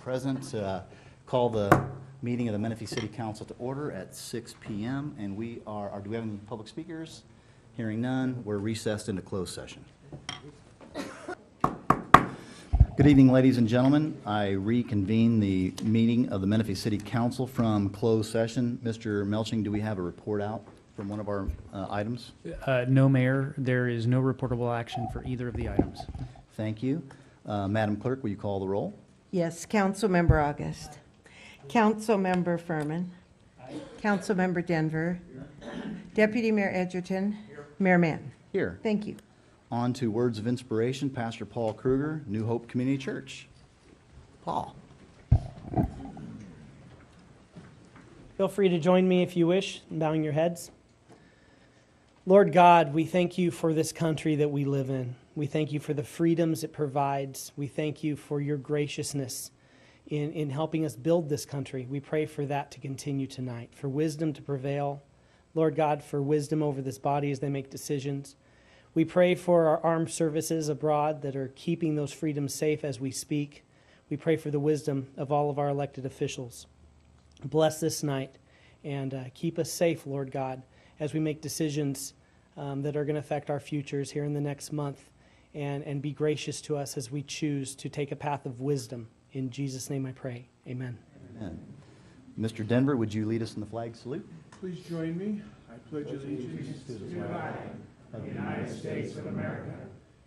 Present. Call the meeting of the Menifee City Council to order at 6 p.m. And do we have any public speakers? Hearing none, we're recessed into closed session. Good evening, ladies and gentlemen. I reconvene the meeting of the Menifee City Council from closed session. Mr. Melching, do we have a report out from one of our items? No, Mayor. There is no reportable action for either of the items. Thank you. Madam Clerk, will you call the roll? Yes, Councilmember August. Councilmember Furman. Councilmember Denver. Deputy Mayor Edgerton. Mayor Mann. Here. Thank you. On to words of inspiration, Pastor Paul Kruger, New Hope Community Church. Paul. Feel free to join me if you wish, in bowing your heads. Lord God, we thank you for this country that we live in. We thank you for the freedoms it provides. We thank you for your graciousness in helping us build this country. We pray for that to continue tonight, for wisdom to prevail. Lord God, for wisdom over this body as they make decisions. We pray for our armed services abroad that are keeping those freedoms safe as we speak. We pray for the wisdom of all of our elected officials. Bless this night and keep us safe, Lord God, as we make decisions that are going to affect our futures here in the next month, and be gracious to us as we choose to take a path of wisdom. In Jesus' name I pray. Amen. Amen. Mr. Denver, would you lead us in the flag salute? Please join me. I pledge allegiance to the flag of the United States of America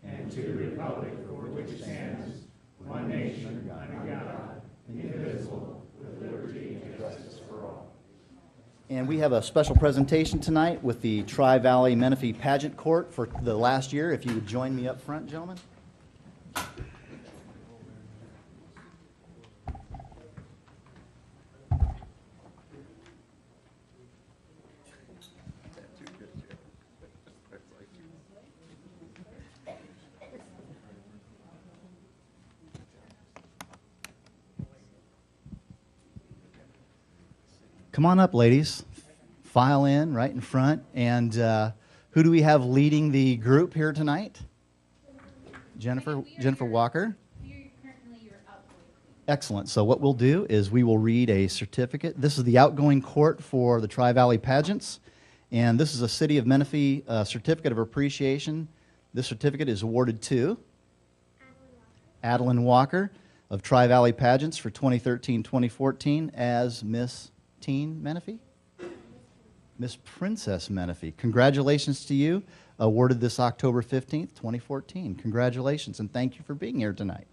and to the republic for which it stands, one nation, under God, indivisible, with liberty and justice for all. And we have a special presentation tonight with the Tri-Valley Menifee Pageant Court for the last year. If you would join me up front, gentlemen. Come on up, ladies. File in right in front. And who do we have leading the group here tonight? Jennifer Walker. Excellent. So what we'll do is we will read a certificate. This is the outgoing court for the Tri-Valley pageants. And this is a City of Menifee certificate of appreciation. This certificate is awarded to Adeline Walker of Tri-Valley Pageants for 2013-2014 as Miss Teen Menifee? Miss Princess Menifee. Congratulations to you. Awarded this October 15th, 2014. Congratulations, and thank you for being here tonight.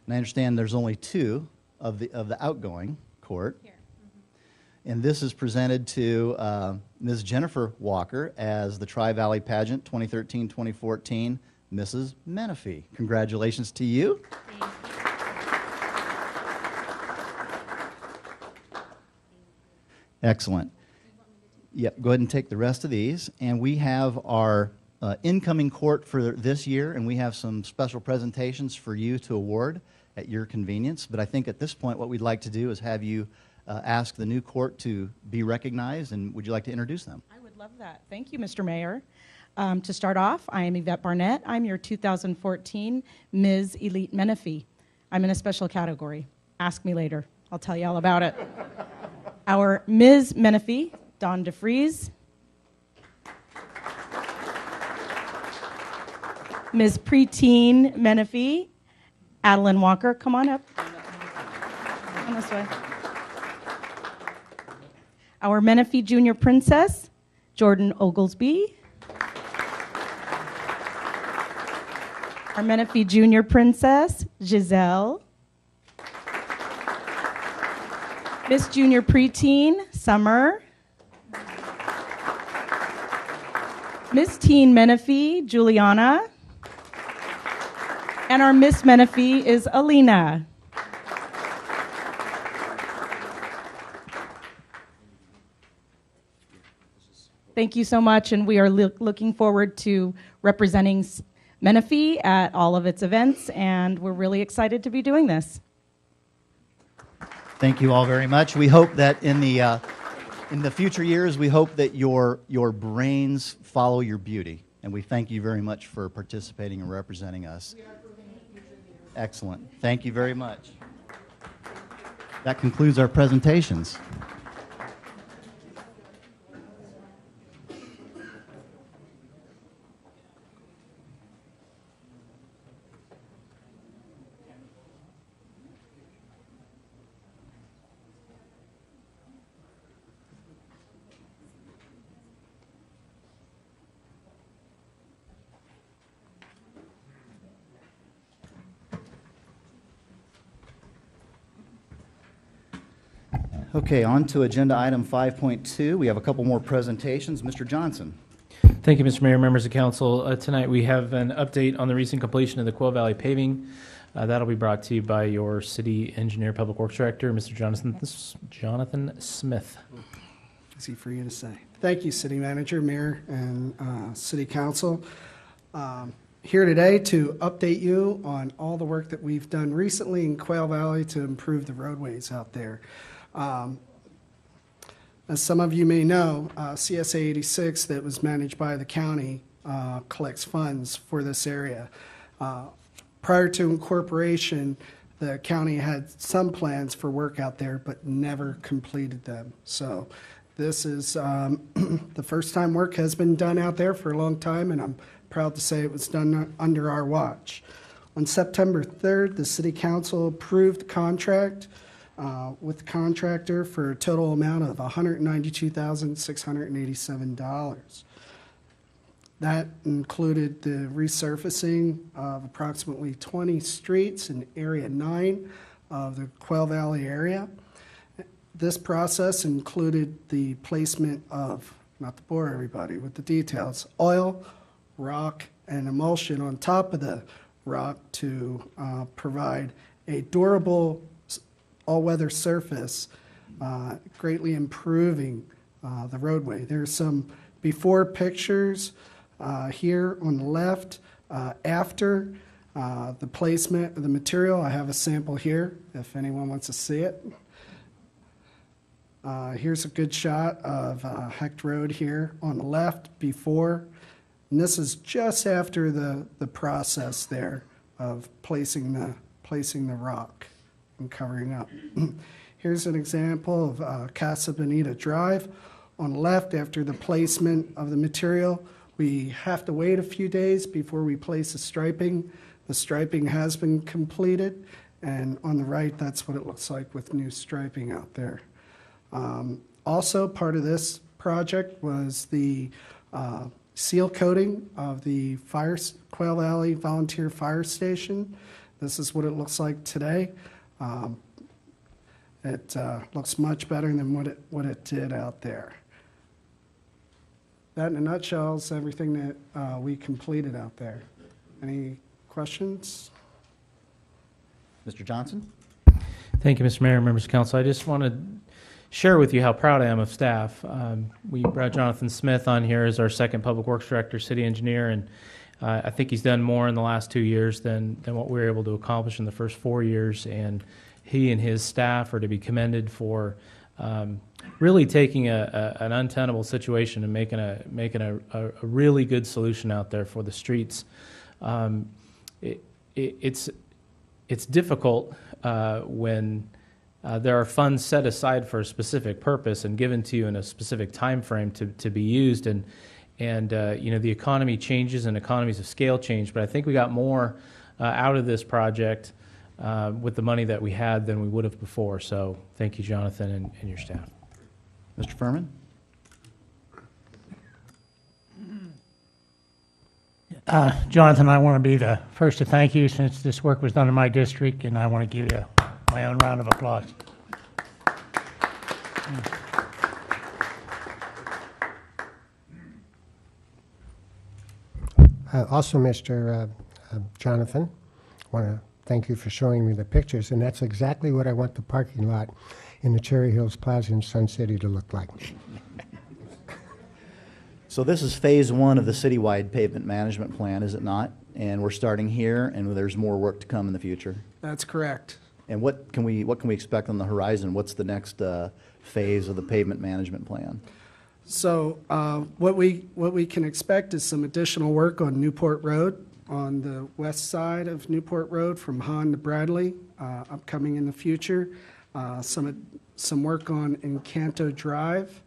And I understand there's only two of the outgoing court. Here. Mm-hmm. And this is presented to Ms. Jennifer Walker as the Tri-Valley Pageant 2013-2014 Mrs. Menifee. Congratulations to you. Thank you. Excellent. Yep, go ahead and take the rest of these. And we have our incoming court for this year, and we have some special presentations for you to award at your convenience. But I think at this point what we'd like to do is have you ask the new court to be recognized, and would you like to introduce them? I would love that. Thank you, Mr. Mayor. To start off, I am Yvette Barnett. I'm your 2014 Ms. Elite Menifee. I'm in a special category. Ask me later. I'll tell you all about it. Our Ms. Menifee, Dawn DeFries. Ms. Preteen Menifee, Adeline Walker. Come on up. Come this way. Our Menifee Junior Princess, Jordan Oglesby. Our Menifee Junior Princess, Giselle. Miss Junior Preteen, Summer. Miss Teen Menifee, Juliana. And our Miss Menifee is Alina. Thank you so much, and we are looking forward to representing Menifee at all of its events, and we're really excited to be doing this. Thank you all very much. We hope that in the future years, we hope that your brains follow your beauty. And we thank you very much for participating and representing us. Excellent. Thank you very much. That concludes our presentations. Okay, on to agenda item 5.2. We have a couple more presentations. Mr. Johnson. Thank you, Mr. Mayor, members of council. Tonight we have an update on the recent completion of the Quail Valley paving. That'll be brought to you by your city engineer, public works director, Mr. Jonathan Smith. Easy for you to say. Thank you, city manager, mayor, and city council. Here today to update you on all the work that we've done recently in Quail Valley to improve the roadways out there. As some of you may know, CSA 86 that was managed by the county collects funds for this area. Prior to incorporation, the county had some plans for work out there, but never completed them. So this is the first time work has been done out there for a long time, and I'm proud to say it was done under our watch. On September 3rd, the city council approved the contract with the contractor for a total amount of $192,687. That included the resurfacing of approximately 20 streets in Area 9 of the Quail Valley area. This process included the placement of, not to bore everybody with the details, oil, rock, and emulsion on top of the rock to provide a durable all-weather surface, greatly improving the roadway. There's some before pictures here on the left after the placement of the material. I have a sample here if anyone wants to see it. Here's a good shot of Hecht Road here on the left before, and this is just after the process there of placing the rock and covering up. Here's an example of Casa Bonita Drive. On the left, after the placement of the material, we have to wait a few days before we place the striping. The striping has been completed, and on the right, that's what it looks like with new striping out there. Also, part of this project was the seal coating of the Quail Valley Volunteer Fire Station. This is what it looks like today. It looks much better than what it did out there. That, in a nutshell, is everything that we completed out there. Any questions? Mr. Johnson? Thank you, Mr. Mayor, members of council. I just want to share with you how proud I am of staff. We brought Jonathan Smith on here as our second public works director, city engineer, and I think he's done more in the last 2 years than what we were able to accomplish in the first 4 years. And he and his staff are to be commended for really taking an untenable situation and making a really good solution out there for the streets. It's difficult when there are funds set aside for a specific purpose and given to you in a specific time frame to be used, and you know, the economy changes and economies of scale change, but I think we got more out of this project with the money that we had than we would have before. So thank you, Jonathan, and your staff. Mr. Furman? Jonathan, I want to be the first to thank you since this work was done in my district, and I want to give you my own round of applause. Also, Mr. Jonathan, I want to thank you for showing me the pictures, and that's exactly what I want the parking lot in the Cherry Hills Plaza in Sun City to look like. So this is phase one of the citywide pavement management plan, is it not? And we're starting here, and there's more work to come in the future. That's correct. And what can we expect on the horizon? What's the next phase of the pavement management plan? So what we can expect is some additional work on Newport Road, on the west side of Newport Road from Hahn to Bradley, upcoming in the future. Some work on Encanto Drive.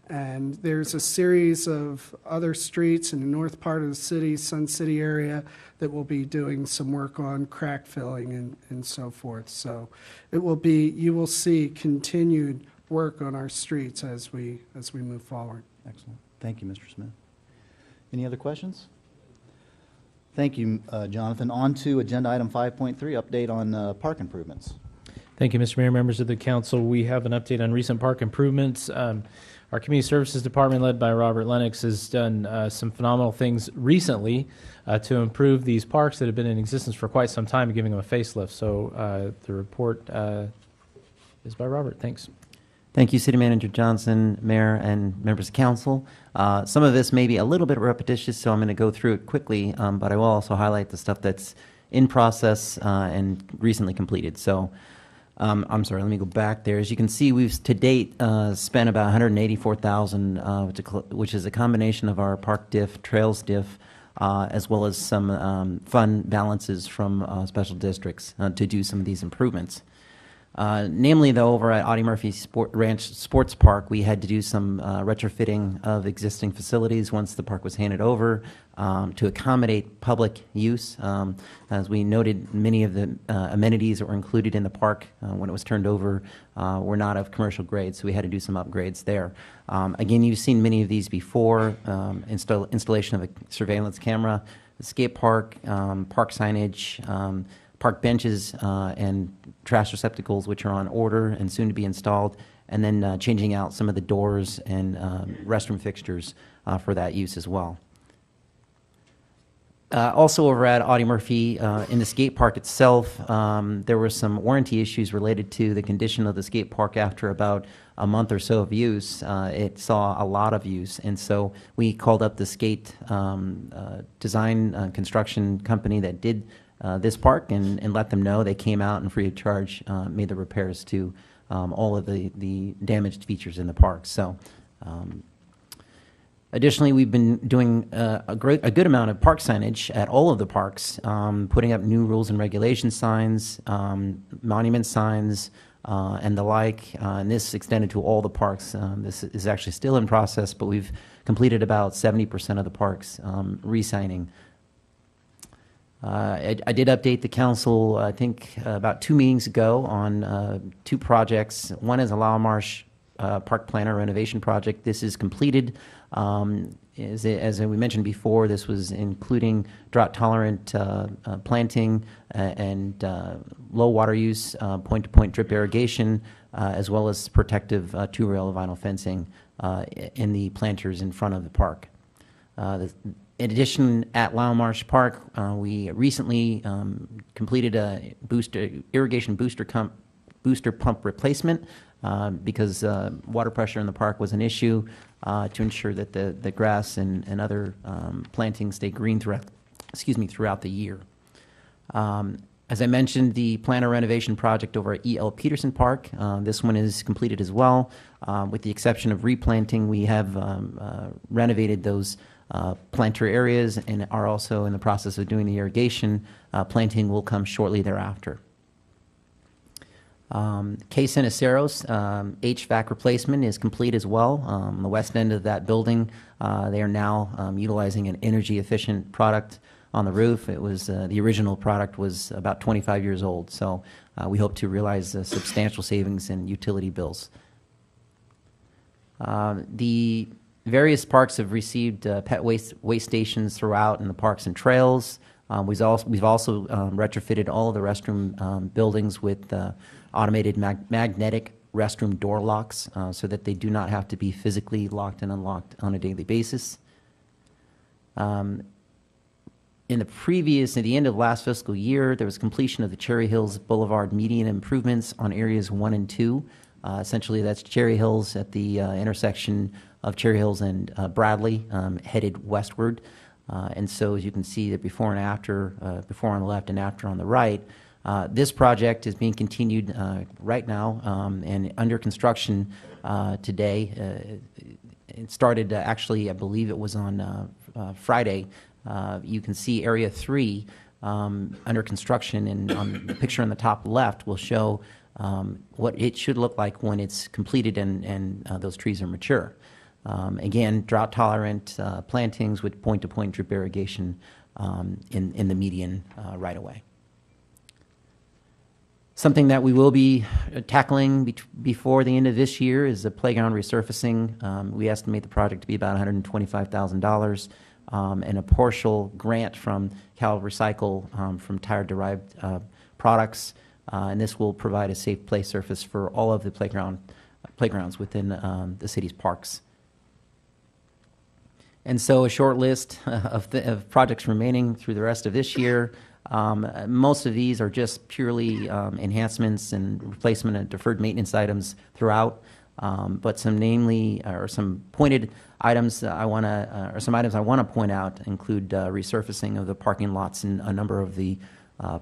And there's a series of other streets in the north part of the city, Sun City area, that will be doing some work on crack filling and so forth. So you will see continued work on our streets as we move forward. Excellent. Thank you, Mr. Smith. Any other questions? Thank you, Jonathan. On to agenda item 5.3, update on park improvements. Thank you, Mr. Mayor, members of the council. We have an update on recent park improvements. Our Community Services Department, led by Robert Lennox, has done some phenomenal things recently to improve these parks that have been in existence for quite some time, giving them a facelift. So the report is by Robert. Thanks. Thank you, City Manager Johnson, Mayor, and members of council. Some of this may be a little bit repetitious, so I'm going to go through it quickly, but I will also highlight the stuff that's in process and recently completed. So I'm sorry, let me go back there. As you can see, we've to date spent about $184,000, which is a combination of our park diff, trails diff, as well as some fund balances from special districts to do some of these improvements. Namely, though, over at Audie Murphy Ranch Sports Park, we had to do some retrofitting of existing facilities once the park was handed over to accommodate public use. As we noted, many of the amenities that were included in the park when it was turned over were not of commercial grade, so we had to do some upgrades there. Again, you've seen many of these before, installation of a surveillance camera, the skate park, park signage, park benches and trash receptacles, which are on order and soon to be installed, and then changing out some of the doors and restroom fixtures for that use as well. Also over at Audie Murphy, in the skate park itself, there were some warranty issues related to the condition of the skate park after about a month or so of use. It saw a lot of use, and so we called up the skate design construction company that did this park and let them know. They came out and free of charge made the repairs to all of the damaged features in the park. So additionally, we've been doing a good amount of park signage at all of the parks, putting up new rules and regulation signs, monument signs, and the like. And this extended to all the parks. This is actually still in process, but we've completed about 70% of the parks re-signing. I did update the council, I think, about 2 meetings ago on 2 projects. One is a Lyle Marsh Park Planner renovation project. This is completed. As we mentioned before, this was including drought-tolerant planting and low water use, point-to-point drip irrigation, as well as protective 2-rail vinyl fencing in the planters in front of the park. In addition, at Lyle Marsh Park, we recently completed a irrigation booster pump replacement because water pressure in the park was an issue to ensure that the grass and other plantings stay green throughout the year. As I mentioned, the planter renovation project over at E.L. Peterson Park, this one is completed as well. With the exception of replanting, we have renovated those planter areas and are also in the process of doing the irrigation. Planting will come shortly thereafter. K. Ceniceros HVAC replacement is complete as well. On the west end of that building, they are now utilizing an energy efficient product on the roof. It was the original product was about 25 years old, so we hope to realize substantial savings in utility bills. The various parks have received pet waste stations throughout in the parks and trails. We've also retrofitted all of the restroom buildings with automated magnetic restroom door locks so that they do not have to be physically locked and unlocked on a daily basis. At the end of last fiscal year, there was completion of the Cherry Hills Boulevard median improvements on areas 1 and 2. Essentially, that's Cherry Hills at the intersection of Cherry Hills and Bradley, headed westward. And so, as you can see, the before and after, before on the left and after on the right, this project is being continued right now and under construction today. it started actually, I believe it was on Friday. You can see Area 3 under construction, and on the picture on the top left will show what it should look like when it's completed and those trees are mature. Again, drought-tolerant plantings with point-to-point drip irrigation in the median right away. Something that we will be tackling before the end of this year is the playground resurfacing. We estimate the project to be about $125,000, and a partial grant from Cal Recycle from tire-derived products. And this will provide a safe play surface for all of the playgrounds within the city's parks. And so a short list of projects remaining through the rest of this year. Most of these are just purely enhancements and replacement of deferred maintenance items throughout. But some pointed items I want to, or some items I want to point out include resurfacing of the parking lots in a number of the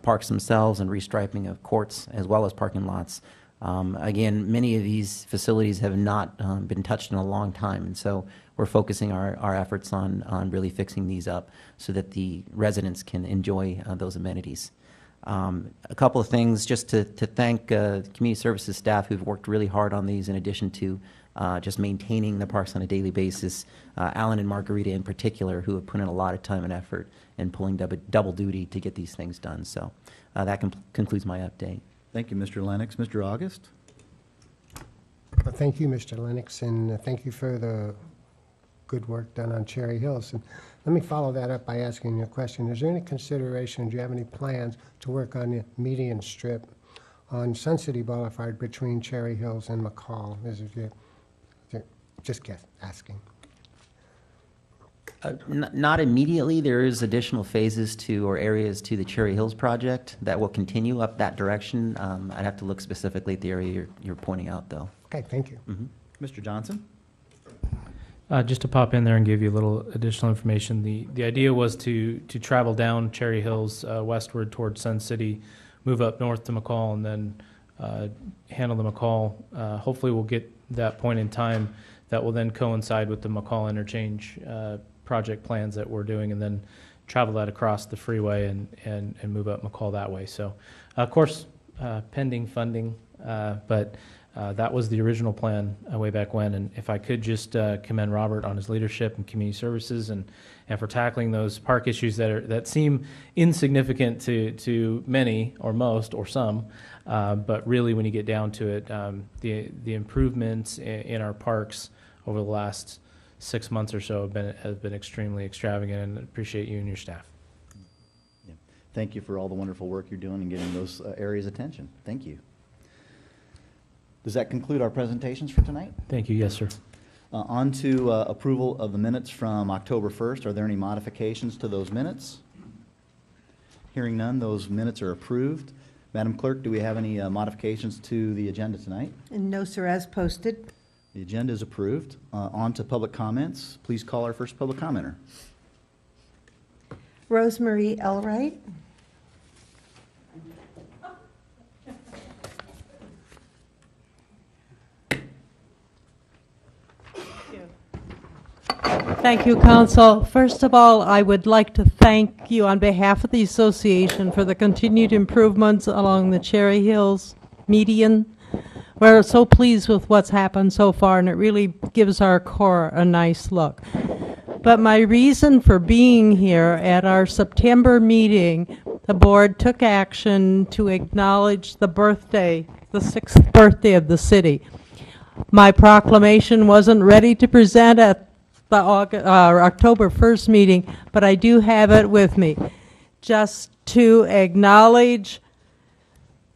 parks themselves and restriping of courts as well as parking lots. Again, many of these facilities have not been touched in a long time, and so we're focusing our efforts on really fixing these up so that the residents can enjoy those amenities. A couple of things just to thank community services staff who've worked really hard on these in addition to just maintaining the parks on a daily basis. Alan and Margarita in particular, who have put in a lot of time and effort in pulling double duty to get these things done. So that concludes my update. Thank you, Mr. Lennox. Mr. August? Well, thank you, Mr. Lennox, and thank you for the good work done on Cherry Hills. And let me follow that up by asking you a question. Is there any consideration, do you have any plans to work on the median strip on Sun City Boulevard between Cherry Hills and McCall? Just asking. Not immediately. There is additional phases to or areas to the Cherry Hills project that will continue up that direction. I'd have to look specifically at the area you're pointing out, though. Okay, thank you. Mm-hmm. Mr. Johnson? Just to pop in there and give you a little additional information, the idea was to travel down Cherry Hills westward towards Sun City, move up north to McCall, and then handle the McCall. Hopefully we'll get that point in time that will then coincide with the McCall interchange project plans that we're doing, and then travel that across the freeway and move up McCall that way. So, of course, pending funding, but that was the original plan way back when. And if I could just commend Robert on his leadership in community services and for tackling those park issues that seem insignificant to many or most or some, but really when you get down to it, the improvements in our parks over the last 6 months or so have been extremely extravagant, and I appreciate you and your staff. Yeah. Thank you for all the wonderful work you're doing and getting those areas attention. Thank you. Does that conclude our presentations for tonight? Thank you. Yes, sir. On to approval of the minutes from October 1st. Are there any modifications to those minutes? Hearing none, those minutes are approved. Madam Clerk, do we have any modifications to the agenda tonight? And no, sir, as posted. The agenda is approved. On to public comments. Please call our first public commenter. Rosemarie Elwright. Thank you, Council. First of all, I would like to thank you on behalf of the association for the continued improvements along the Cherry Hills median. We're so pleased with what's happened so far, and it really gives our core a nice look. But my reason for being here at our September meeting, the board took action to acknowledge the 6th birthday of the city. My proclamation wasn't ready to present at the October 1st meeting, but I do have it with me. Just to acknowledge,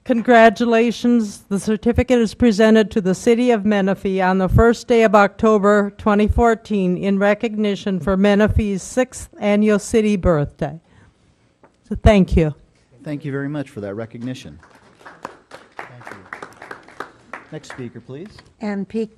congratulations, the certificate is presented to the City of Menifee on the first day of October 2014 in recognition for Menifee's 6th annual city birthday. So thank you. Thank you very much for that recognition. Thank you. Next speaker, please. Ann Pika.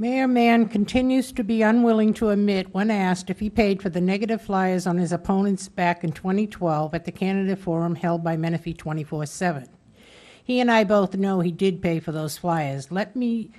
Mayor Mann continues to be unwilling to admit when asked if he paid for the negative flyers on his opponents back in 2012 at the candidate forum held by Menifee 24/7. He and I both know he did pay for those flyers. Let me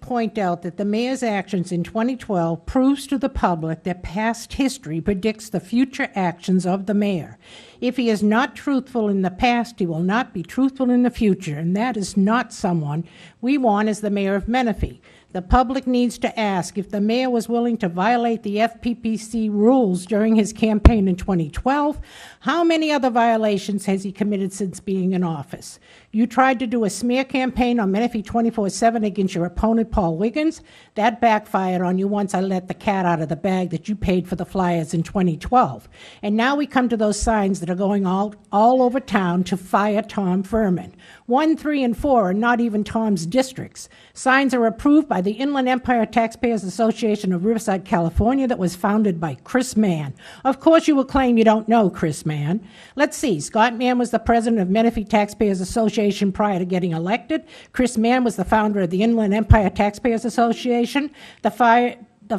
point out that the mayor's actions in 2012 proves to the public that past history predicts the future actions of the mayor. If he is not truthful in the past, he will not be truthful in the future, and that is not someone we want as the mayor of Menifee. The public needs to ask if the mayor was willing to violate the FPPC rules during his campaign in 2012. How many other violations has he committed since being in office? You tried to do a smear campaign on Menifee 24/7 against your opponent, Paul Wiggins. That backfired on you once I let the cat out of the bag that you paid for the flyers in 2012. And now we come to those signs that are going all over town to fire Tom Furman. 1, 3, and 4 are not even Tom's districts. Signs are approved by the Inland Empire Taxpayers Association of Riverside, California, that was founded by Chris Mann. Of course you will claim you don't know Chris Mann. Let's see, Scott Mann was the president of Menifee Taxpayers Association prior to getting elected. Chris Mann was the founder of the Inland Empire Taxpayers Association. The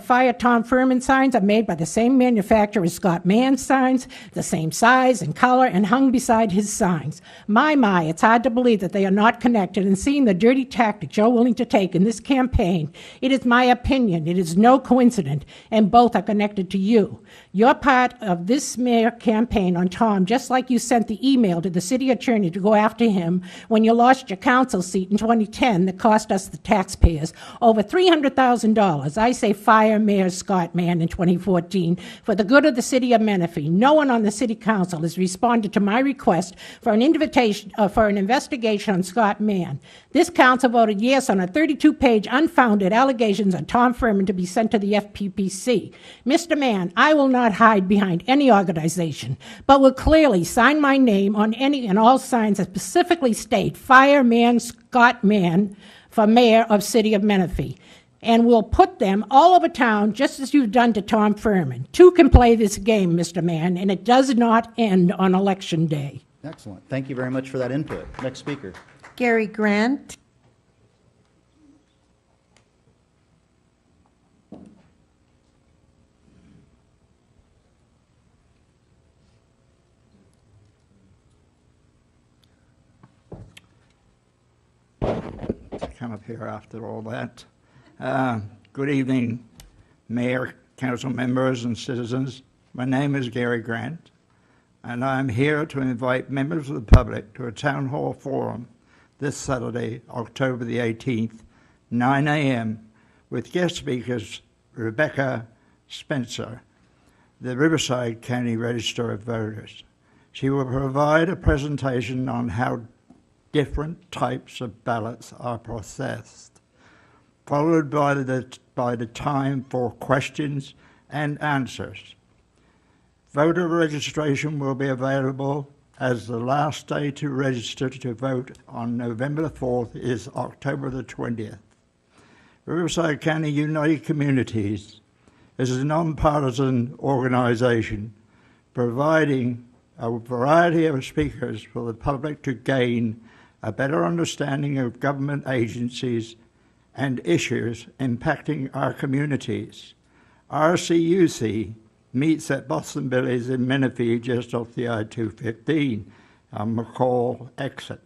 Fire Tom Furman signs are made by the same manufacturer as Scott Mann's signs, the same size and color, and hung beside his signs. My, it's hard to believe that they are not connected, and seeing the dirty tactics you're willing to take in this campaign, it is my opinion, it is no coincidence, and both are connected to you. You're part of this mayor campaign on Tom, just like you sent the email to the city attorney to go after him when you lost your council seat in 2010 that cost us, the taxpayers, over $300,000. I say fire Mayor Scott Mann in 2014 for the good of the city of Menifee. No one on the city council has responded to my request for an investigation on Scott Mann. This council voted yes on a 32-page unfounded allegations on Tom Furman to be sent to the FPPC. Mr. Mann, I will not hide behind any organization, but will clearly sign my name on any and all signs that specifically state Fire Mann Scott Mann for mayor of city of Menifee. And we'll put them all over town, just as you've done to Tom Furman. Two can play this game, Mr. Mann, and it does not end on Election Day. Excellent. Thank you very much for that input. Next speaker. Gary Grant. Come up here after all that. Good evening, Mayor, council members, and citizens. My name is Gary Grant, and I'm here to invite members of the public to a town hall forum this Saturday, October the 18th, 9 a.m., with guest speakers Rebecca Spencer, the Riverside County Register of Voters. She will provide a presentation on how different types of ballots are processed, followed by the time for questions and answers. Voter registration will be available as the last day to register to vote on November the 4th is October the 20th. Riverside County United Communities is a nonpartisan organization providing a variety of speakers for the public to gain a better understanding of government agencies and issues impacting our communities. RCUC meets at Boston Billy's in Menifee, just off the I-215 on McCall exit.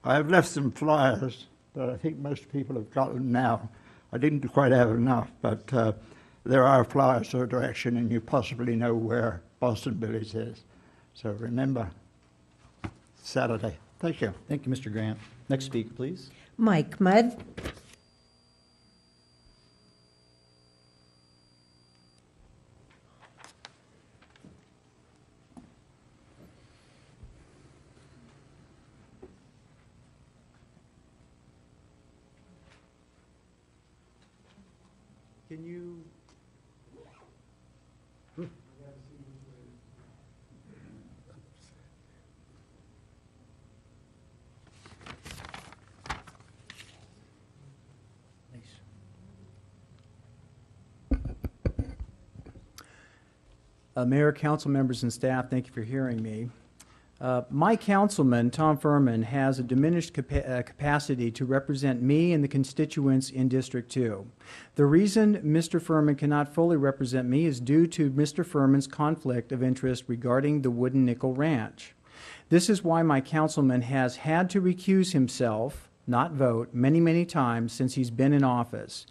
I have left some flyers that I think most people have gotten now. I didn't quite have enough, but there are flyers for direction, and you possibly know where Boston Billy's is. So remember, Saturday. Thank you. Thank you, Mr. Grant. Next speaker, please. Mike Mudd. Can you? Mayor, council members, and staff, thank you for hearing me. My councilman, Tom Furman, has a diminished capacity to represent me and the constituents in District 2. The reason Mr. Furman cannot fully represent me is due to Mr. Furman's conflict of interest regarding the Wooden Nickel Ranch. This is why my councilman has had to recuse himself, not vote, many, many times since he's been in office.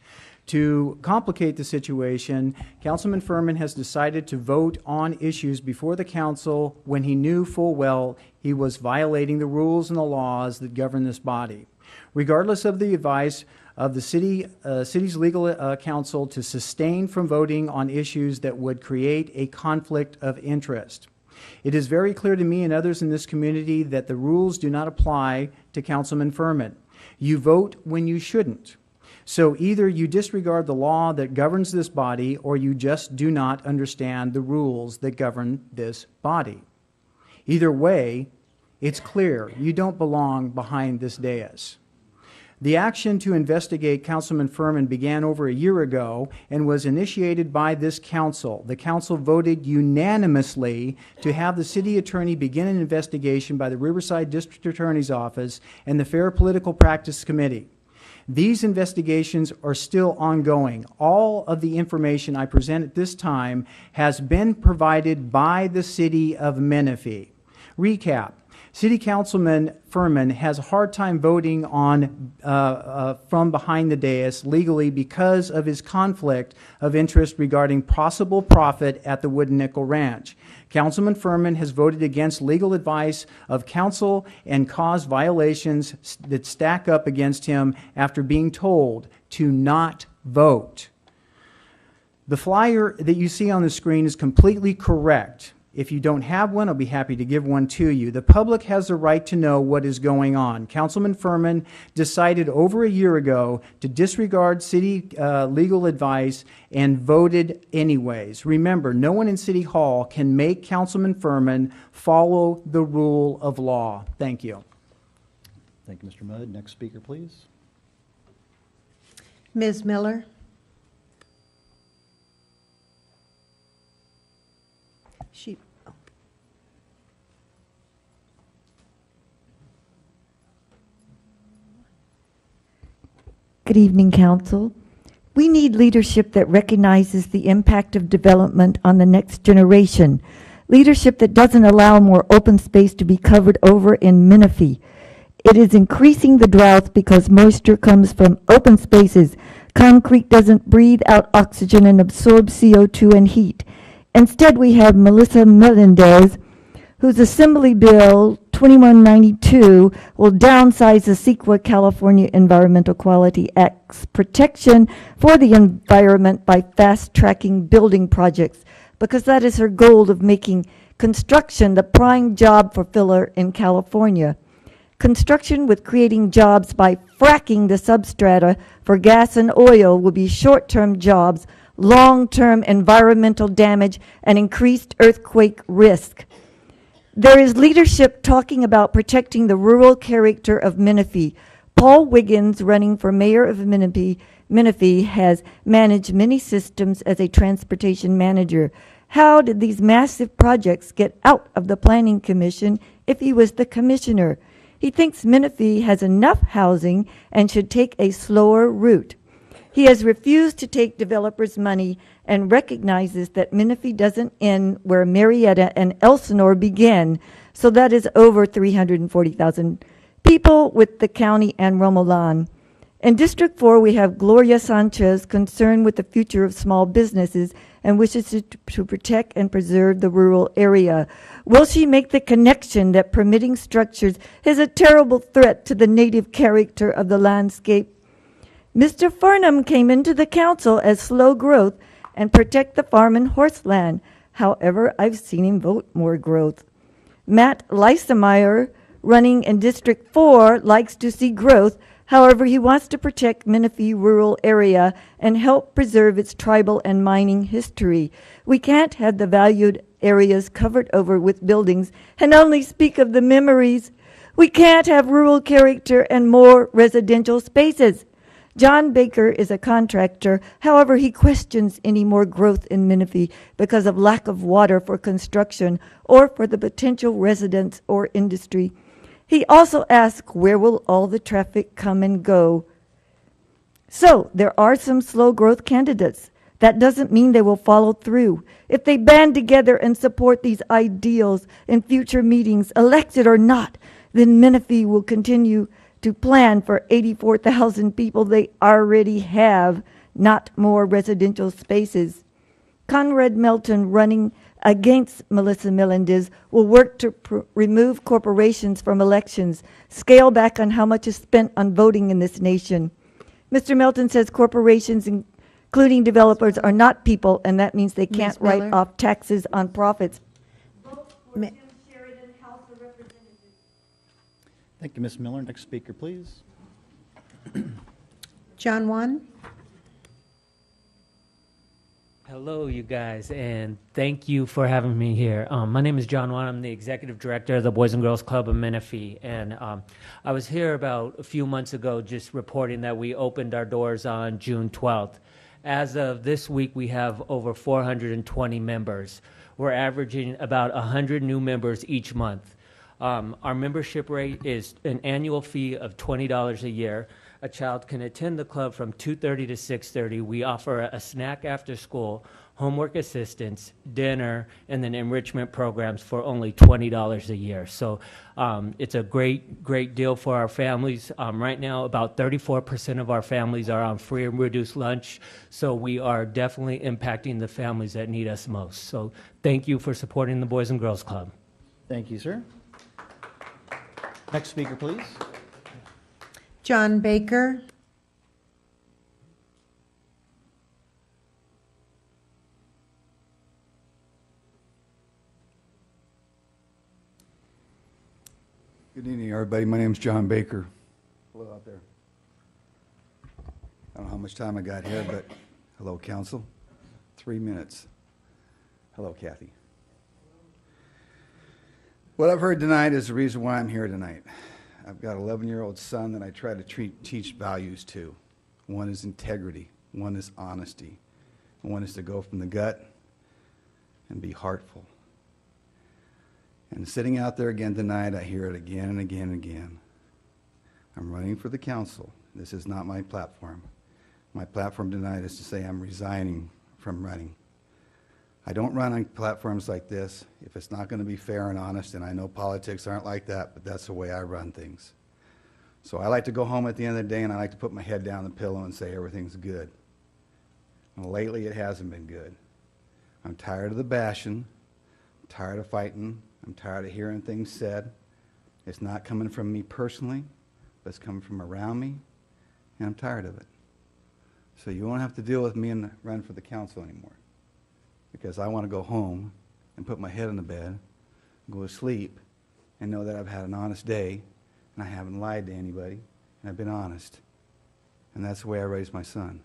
To complicate the situation, Councilman Furman has decided to vote on issues before the council when he knew full well he was violating the rules and the laws that govern this body. Regardless of the advice of the city's legal counsel to sustain from voting on issues that would create a conflict of interest. It is very clear to me and others in this community that the rules do not apply to Councilman Furman. You vote when you shouldn't. So either you disregard the law that governs this body or you just do not understand the rules that govern this body. Either way, it's clear you don't belong behind this dais. The action to investigate Councilman Furman began over a year ago and was initiated by this council. The council voted unanimously to have the city attorney begin an investigation by the Riverside District Attorney's Office and the Fair Political Practice Committee. These investigations are still ongoing. All of the information I present at this time has been provided by the City of Menifee. Recap. City Councilman Furman has a hard time voting on from behind the dais legally because of his conflict of interest regarding possible profit at the Wooden Nickel Ranch. Councilman Furman has voted against legal advice of counsel and caused violations that stack up against him after being told to not vote. The flyer that you see on the screen is completely correct. If you don't have one, I'll be happy to give one to you. The public has the right to know what is going on. Councilman Furman decided over a year ago to disregard city legal advice and voted anyways. Remember, no one in City Hall can make Councilman Furman follow the rule of law. Thank you. Thank you, Mr. Mudd. Next speaker, please. Ms. Miller. Good evening, Council. We need leadership that recognizes the impact of development on the next generation. Leadership that doesn't allow more open space to be covered over in Menifee. It is increasing the drought because moisture comes from open spaces. Concrete doesn't breathe out oxygen and absorb CO2 and heat. Instead, we have Melissa Melendez, whose Assembly Bill 2192 will downsize the CEQA California Environmental Quality Act's protection for the environment by fast-tracking building projects, because that is her goal of making construction the prime job fulfiller in California. Construction with creating jobs by fracking the substrata for gas and oil will be short-term jobs, long-term environmental damage, and increased earthquake risk. There is leadership talking about protecting the rural character of Menifee. Paul Wiggins, running for mayor of Menifee, has managed many systems as a transportation manager. How did these massive projects get out of the Planning Commission if he was the commissioner? He thinks Menifee has enough housing and should take a slower route. He has refused to take developers' money and recognizes that Menifee doesn't end where Marietta and Elsinore begin, so that is over 340,000 people with the county and Romolan. In District 4, we have Gloria Sanchez, concerned with the future of small businesses and wishes to protect and preserve the rural area. Will she make the connection that permitting structures is a terrible threat to the native character of the landscape? Mr. Farnham came into the council as slow growth and protect the farm and horse land. However, I've seen him vote more growth. Matt Leisemeyer, running in District 4, likes to see growth. However, he wants to protect Menifee rural area and help preserve its tribal and mining history. We can't have the valued areas covered over with buildings and only speak of the memories. We can't have rural character and more residential spaces. John Baker is a contractor. However, he questions any more growth in Menifee because of lack of water for construction or for the potential residents or industry. He also asks, where will all the traffic come and go? So there are some slow growth candidates. That doesn't mean they will follow through. If they band together and support these ideals in future meetings, elected or not, then Menifee will continue to plan for 84,000 people they already have, not more residential spaces. Conrad Melton, running against Melissa Melendez, will work to remove corporations from elections, scale back on how much is spent on voting in this nation. Mr. Melton says corporations, including developers, are not people, and that means they can't write Miller? off taxes on profits. Ma- Thank you, Ms. Miller. Next speaker, please. John Juan? Hello, you guys, and thank you for having me here. My name is John Wan. I'm the executive director of the Boys and Girls Club of Menifee, and I was here about a few months ago just reporting that we opened our doors on June 12th. As of this week, we have over 420 members. We're averaging about 100 new members each month. Our membership rate is an annual fee of $20 a year. A child can attend the club from 2:30 to 6:30. We offer a snack after school, homework assistance, dinner, and then enrichment programs for only $20 a year. So it's a great deal for our families. Right now, about 34% of our families are on free and reduced lunch. So we are definitely impacting the families that need us most. So thank you for supporting the Boys and Girls Club. Thank you, sir. Next speaker, please. John Baker? Good evening, everybody. My name's John Baker. Hello out there. I don't know how much time I got here, but hello, council. 3 minutes. Hello, Kathy. What I've heard tonight is the reason why I'm here tonight. I've got an 11-year-old son that I try to teach values to. One is integrity. One is honesty. And one is to go from the gut and be heartful. And sitting out there again tonight, I hear it again and again and again. I'm running for the council. This is not my platform. My platform tonight is to say I'm resigning from running. I don't run on platforms like this if it's not going to be fair and honest, and I know politics aren't like that, but that's the way I run things. So I like to go home at the end of the day and I like to put my head down the pillow and say everything's good. And lately it hasn't been good. I'm tired of the bashing. I'm tired of fighting. I'm tired of hearing things said. It's not coming from me personally, but it's coming from around me, and I'm tired of it. So you won't have to deal with me and run for the council anymore, because I want to go home and put my head in the bed, go to sleep, and know that I've had an honest day, and I haven't lied to anybody, and I've been honest. And that's the way I raised my son.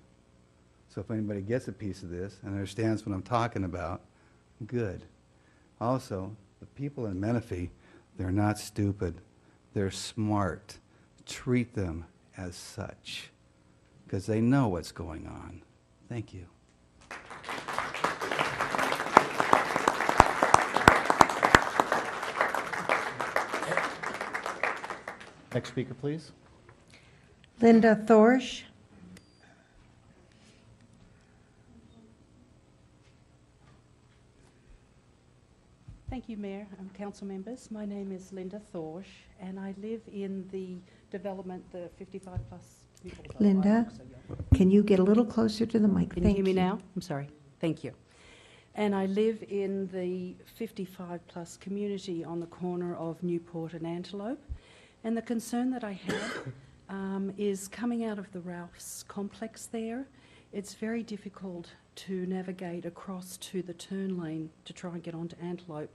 So if anybody gets a piece of this and understands what I'm talking about, good. Also, the people in Menifee, they're not stupid. They're smart. Treat them as such, because they know what's going on. Thank you. Next speaker, please. Linda Thorsch? Thank you, Mayor and council members. My name is Linda Thorsch, and I live in the development, the 55 plus. Linda, can you get a little closer to the mic? Can you hear me now? I'm sorry. Thank you. And I live in the 55 plus community on the corner of Newport and Antelope. And the concern that I have is coming out of the Ralph's complex there. It's very difficult to navigate across to the turn lane to try and get onto Antelope.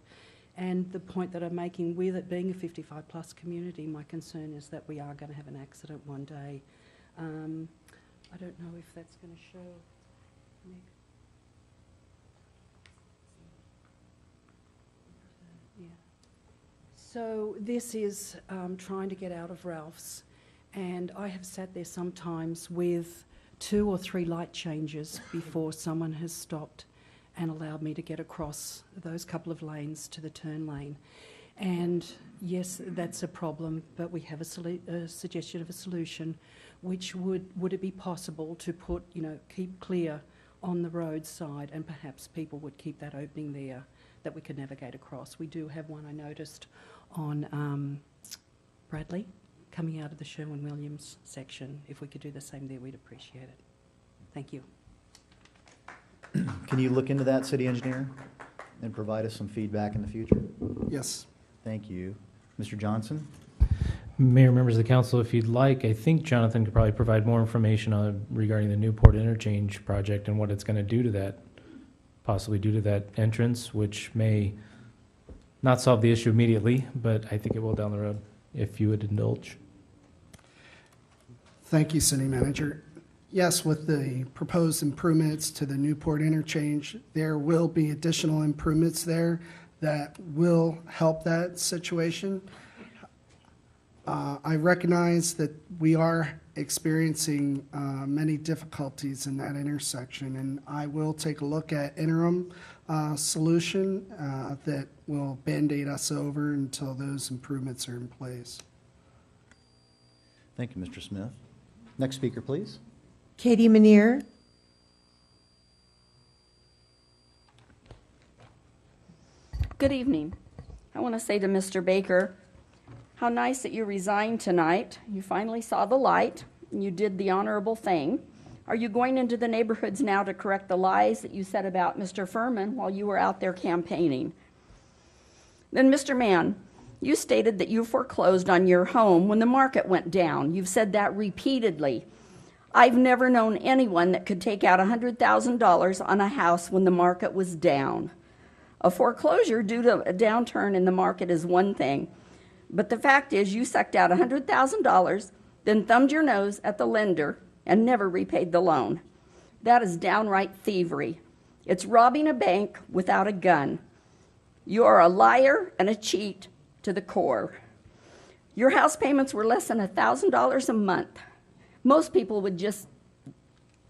And the point that I'm making, with it being a 55 plus community, my concern is that we are going to have an accident one day. I don't know if that's going to show, Nick. Yeah. So this is trying to get out of Ralph's, And I have sat there sometimes with 2 or 3 light changes before someone has stopped and allowed me to get across those couple of lanes to the turn lane. And yes, that's a problem, but we have a suggestion of a solution, which would it be possible to put, keep clear on the roadside, and perhaps people would keep that opening there that we could navigate across. We do have one, I noticed, on Bradley, coming out of the Sherwin-Williams section. If we could do the same there, we'd appreciate it. Thank you. Can you look into that, city engineer, and provide us some feedback in the future? Yes. Thank you. Mr. Johnson? Mayor, members of the council, if you'd like, I think Jonathan could probably provide more information on regarding the Newport Interchange project and what it's going to do to that, possibly do to that entrance, which may not solve the issue immediately, but I think it will down the road, if you would indulge. Thank you, City Manager. Yes, with the proposed improvements to the Newport interchange, there will be additional improvements there that will help that situation. I recognize that we are experiencing many difficulties in that intersection, and I will take a look at interim solution that will Band-Aid us over until those improvements are in place. Thank you, Mr. Smith. Next speaker, please. Katie Manier. Good evening. I want to say to Mr. Baker, how nice that you resigned tonight. You finally saw the light, and you did the honorable thing. Are you going into the neighborhoods now to correct the lies that you said about Mr. Furman while you were out there campaigning? Then, Mr. Mann, you stated that you foreclosed on your home when the market went down. You've said that repeatedly. I've never known anyone that could take out $100,000 on a house when the market was down. A foreclosure due to a downturn in the market is one thing, but the fact is you sucked out $100,000, then thumbed your nose at the lender and never repaid the loan. That is downright thievery. It's robbing a bank without a gun. You are a liar and a cheat to the core. Your house payments were less than $1,000 a month. Most people would just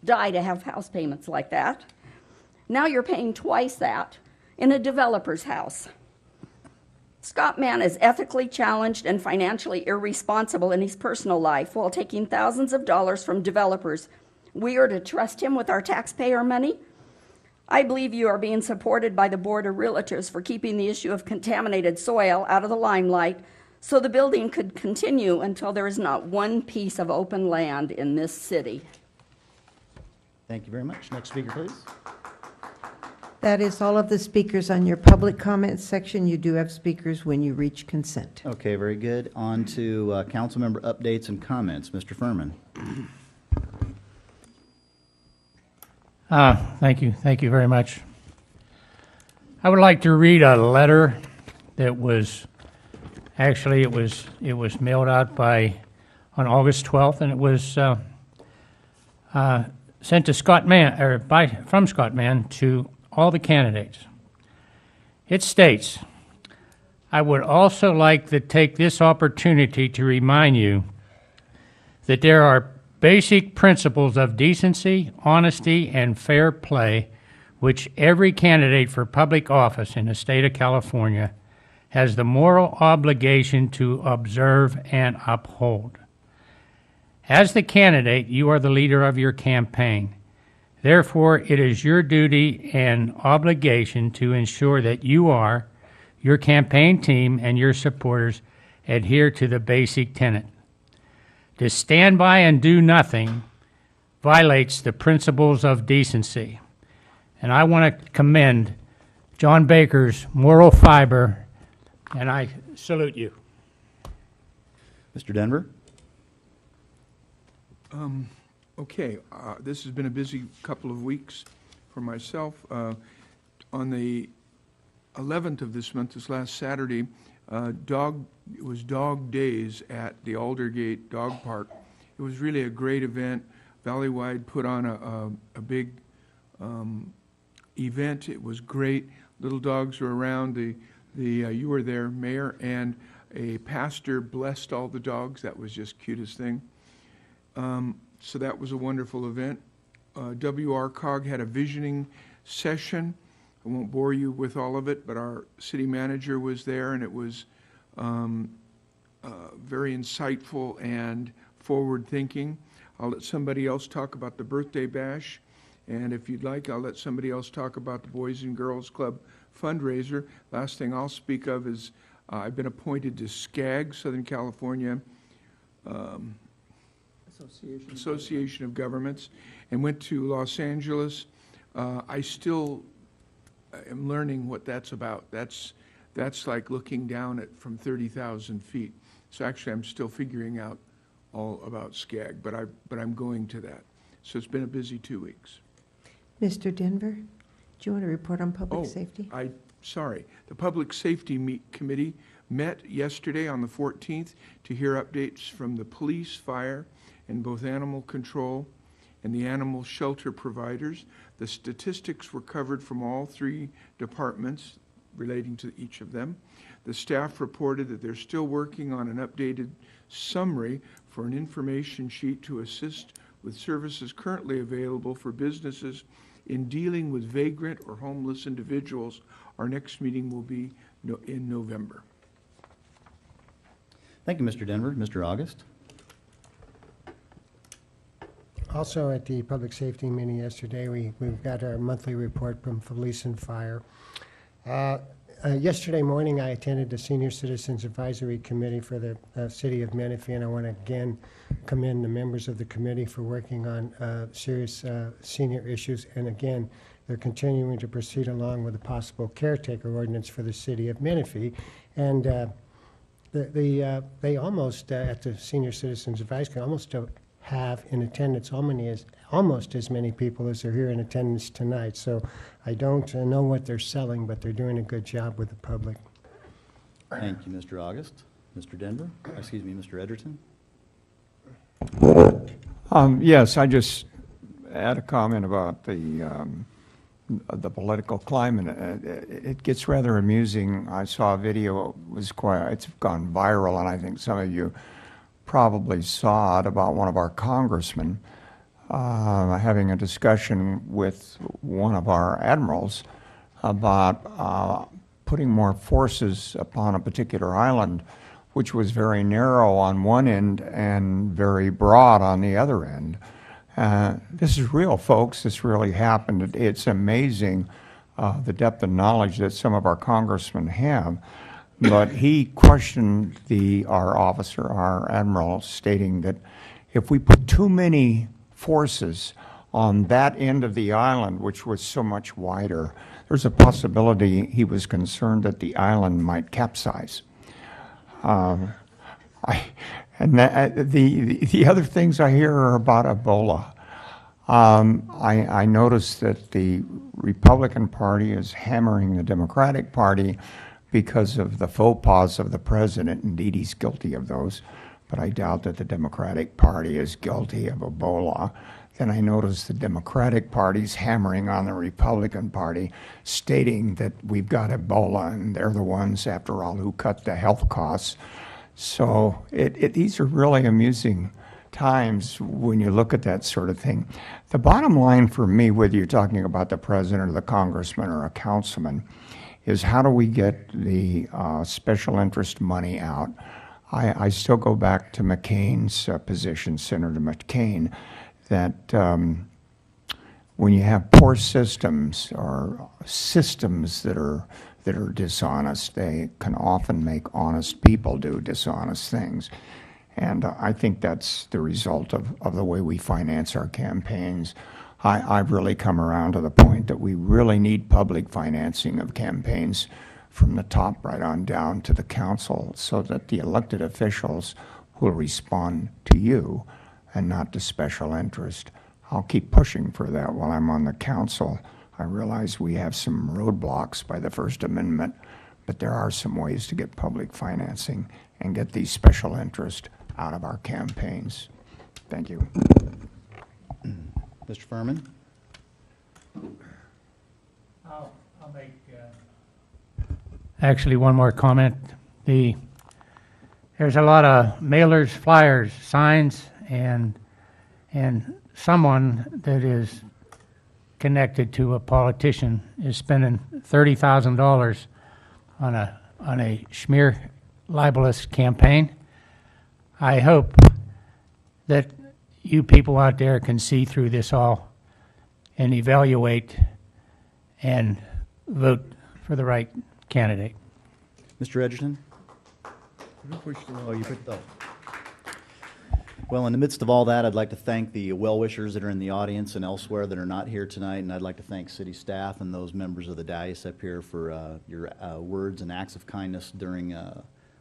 die to have house payments like that. Now you're paying twice that in a developer's house. Scott Mann is ethically challenged and financially irresponsible in his personal life while taking thousands of dollars from developers. We are to trust him with our taxpayer money? I believe you are being supported by the Board of Realtors for keeping the issue of contaminated soil out of the limelight so the building could continue until there is not one piece of open land in this city. Thank you very much. Next speaker, please. That is all of the speakers on your public comments section. You do have speakers when you reach consent. Okay, very good. On to council member updates and comments. Mr. Furman. Thank you. Thank you very much. I would like to read a letter that was, actually it was mailed out on August 12th, and it was sent to Scott Mann, from Scott Mann to all the candidates. It states, I would also like to take this opportunity to remind you that there are basic principles of decency, honesty, and fair play which every candidate for public office in the state of California has the moral obligation to observe and uphold. As the candidate, you are the leader of your campaign. Therefore, it is your duty and obligation to ensure that you are, your campaign team, and your supporters adhere to the basic tenet. To stand by and do nothing violates the principles of decency. And I want to commend John Baker's moral fiber, and I salute you. Mr. Denver. Okay, this has been a busy couple of weeks for myself. On the 11th of this month, this last Saturday, it was Dog Days at the Aldergate Dog Park. It was really a great event. Valleywide put on a big event. It was great. Little dogs were around. You were there, Mayor, and a pastor blessed all the dogs. That was just cutest thing. So that was a wonderful event. WRCOG had a visioning session. I won't bore you with all of it, but our city manager was there, and it was very insightful and forward-thinking. I'll let somebody else talk about the birthday bash, and if you'd like, I'll let somebody else talk about the Boys and Girls Club fundraiser. Last thing I'll speak of is I've been appointed to SCAG, Southern California Association of Governments, and went to Los Angeles. I still am learning what that's about. That's like looking down at from 30,000 feet. So actually, I'm still figuring out all about SCAG, but I'm going to that. So it's been a busy 2 weeks. Mr. Denver, do you want to report on public safety? Sorry. The Public Safety Committee met yesterday on the 14th to hear updates from the police, fire, and both animal control and the animal shelter providers. The statistics were covered from all three departments relating to each of them. The staff reported that they're still working on an updated summary for an information sheet to assist with services currently available for businesses in dealing with vagrant or homeless individuals. Our next meeting will be in November. Thank you, Mr. Denver. Mr. August? Also at the public safety meeting yesterday, we've got our monthly report from police and fire. Yesterday morning, I attended the Senior Citizens Advisory Committee for the City of Menifee, and I want to again commend the members of the committee for working on serious senior issues. And again, they're continuing to proceed along with a possible caretaker ordinance for the City of Menifee. And they almost, at the Senior Citizens Advisory Committee, almost have in attendance almost as many people as are here in attendance tonight. So I don't know what they're selling, but they're doing a good job with the public. Thank you, Mr. August. Mr. Denver? Excuse me, Mr. Edgerton? Yes, I just had a comment about the political climate. It gets rather amusing. I saw a video, it's gone viral, and I think some of you probably saw it, about one of our congressmen having a discussion with one of our admirals about putting more forces upon a particular island, which was very narrow on one end and very broad on the other end. This is real, folks. This really happened. It's amazing the depth of knowledge that some of our congressmen have. But he questioned our officer, our admiral, stating that if we put too many forces on that end of the island, which was so much wider, there's a possibility he was concerned that the island might capsize. The other things I hear are about Ebola. I noticed that the Republican Party is hammering the Democratic Party because of the faux pas of the president. Indeed, he's guilty of those, but I doubt that the Democratic Party is guilty of Ebola. Then I noticed the Democratic Party's hammering on the Republican Party, stating that we've got Ebola, and they're the ones, after all, who cut the health costs. So these are really amusing times when you look at that sort of thing. The bottom line for me, whether you're talking about the president or the congressman or a councilman, is how do we get the special interest money out? I still go back to McCain's position, Senator McCain, that when you have poor systems or systems that are dishonest, they can often make honest people do dishonest things. And I think that's the result of the way we finance our campaigns. I've really come around to the point that we really need public financing of campaigns from the top right on down to the council, so that the elected officials will respond to you and not to special interest. I'll keep pushing for that while I'm on the council. I realize we have some roadblocks by the First Amendment, but there are some ways to get public financing and get these special interests out of our campaigns. Thank you. Mr. Furman? I'll make actually one more comment. There's a lot of mailers, flyers, signs, and and someone that is connected to a politician is spending $30,000 on a smear libelous campaign. I hope that you people out there can see through this all and evaluate and vote for the right candidate. Mr. Edgerton? Well, in the midst of all that, I'd like to thank the well-wishers that are in the audience and elsewhere that are not here tonight, and I'd like to thank city staff and those members of the dais up here for your words and acts of kindness during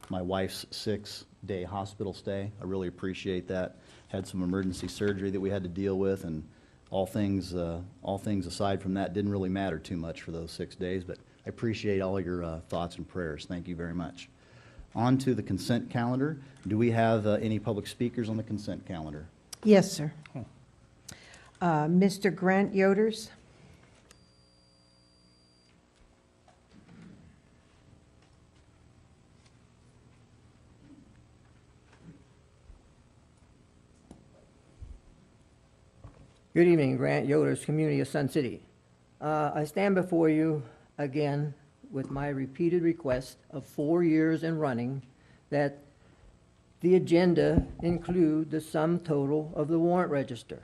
my wife's 6-day hospital stay. I really appreciate that. Had some emergency surgery that we had to deal with, and all things aside from that didn't really matter too much for those 6 days, but I appreciate all your thoughts and prayers. Thank you very much. On to the consent calendar. Do we have any public speakers on the consent calendar? Yes, sir. Mr. Grant Yoders? Good evening, Grant Yoders, Community of Sun City. I stand before you again with my repeated request of 4 years in running that the agenda include the sum total of the warrant register.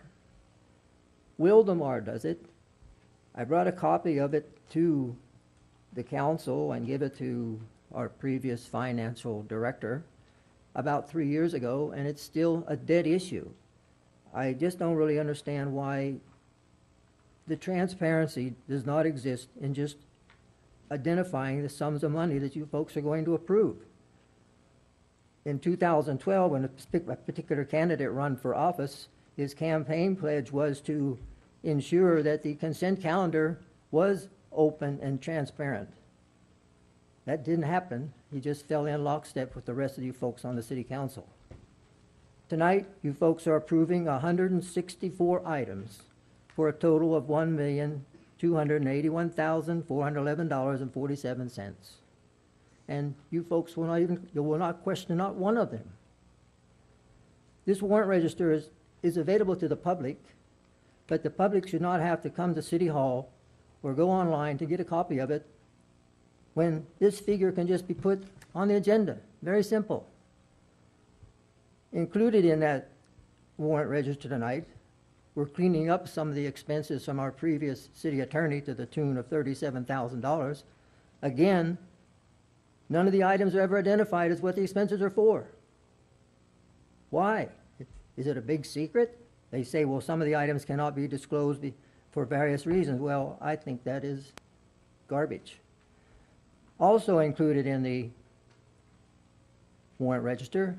Wildemar does it. I brought a copy of it to the council and gave it to our previous financial director about 3 years ago, and it's still a dead issue. I just don't really understand why the transparency does not exist in just identifying the sums of money that you folks are going to approve. In 2012, when a particular candidate ran for office, his campaign pledge was to ensure that the consent calendar was open and transparent. That didn't happen. He just fell in lockstep with the rest of you folks on the city council. Tonight, you folks are approving 164 items for a total of $1,281,411.47. And you folks you will not question not one of them. This warrant register is available to the public, but the public should not have to come to City Hall or go online to get a copy of it when this figure can just be put on the agenda. Very simple. Included in that warrant register tonight, we're cleaning up some of the expenses from our previous city attorney to the tune of $37,000. Again, none of the items are ever identified as what the expenses are for. Why? Is it a big secret? They say, well, some of the items cannot be disclosed for various reasons. Well, I think that is garbage. Also included in the warrant register,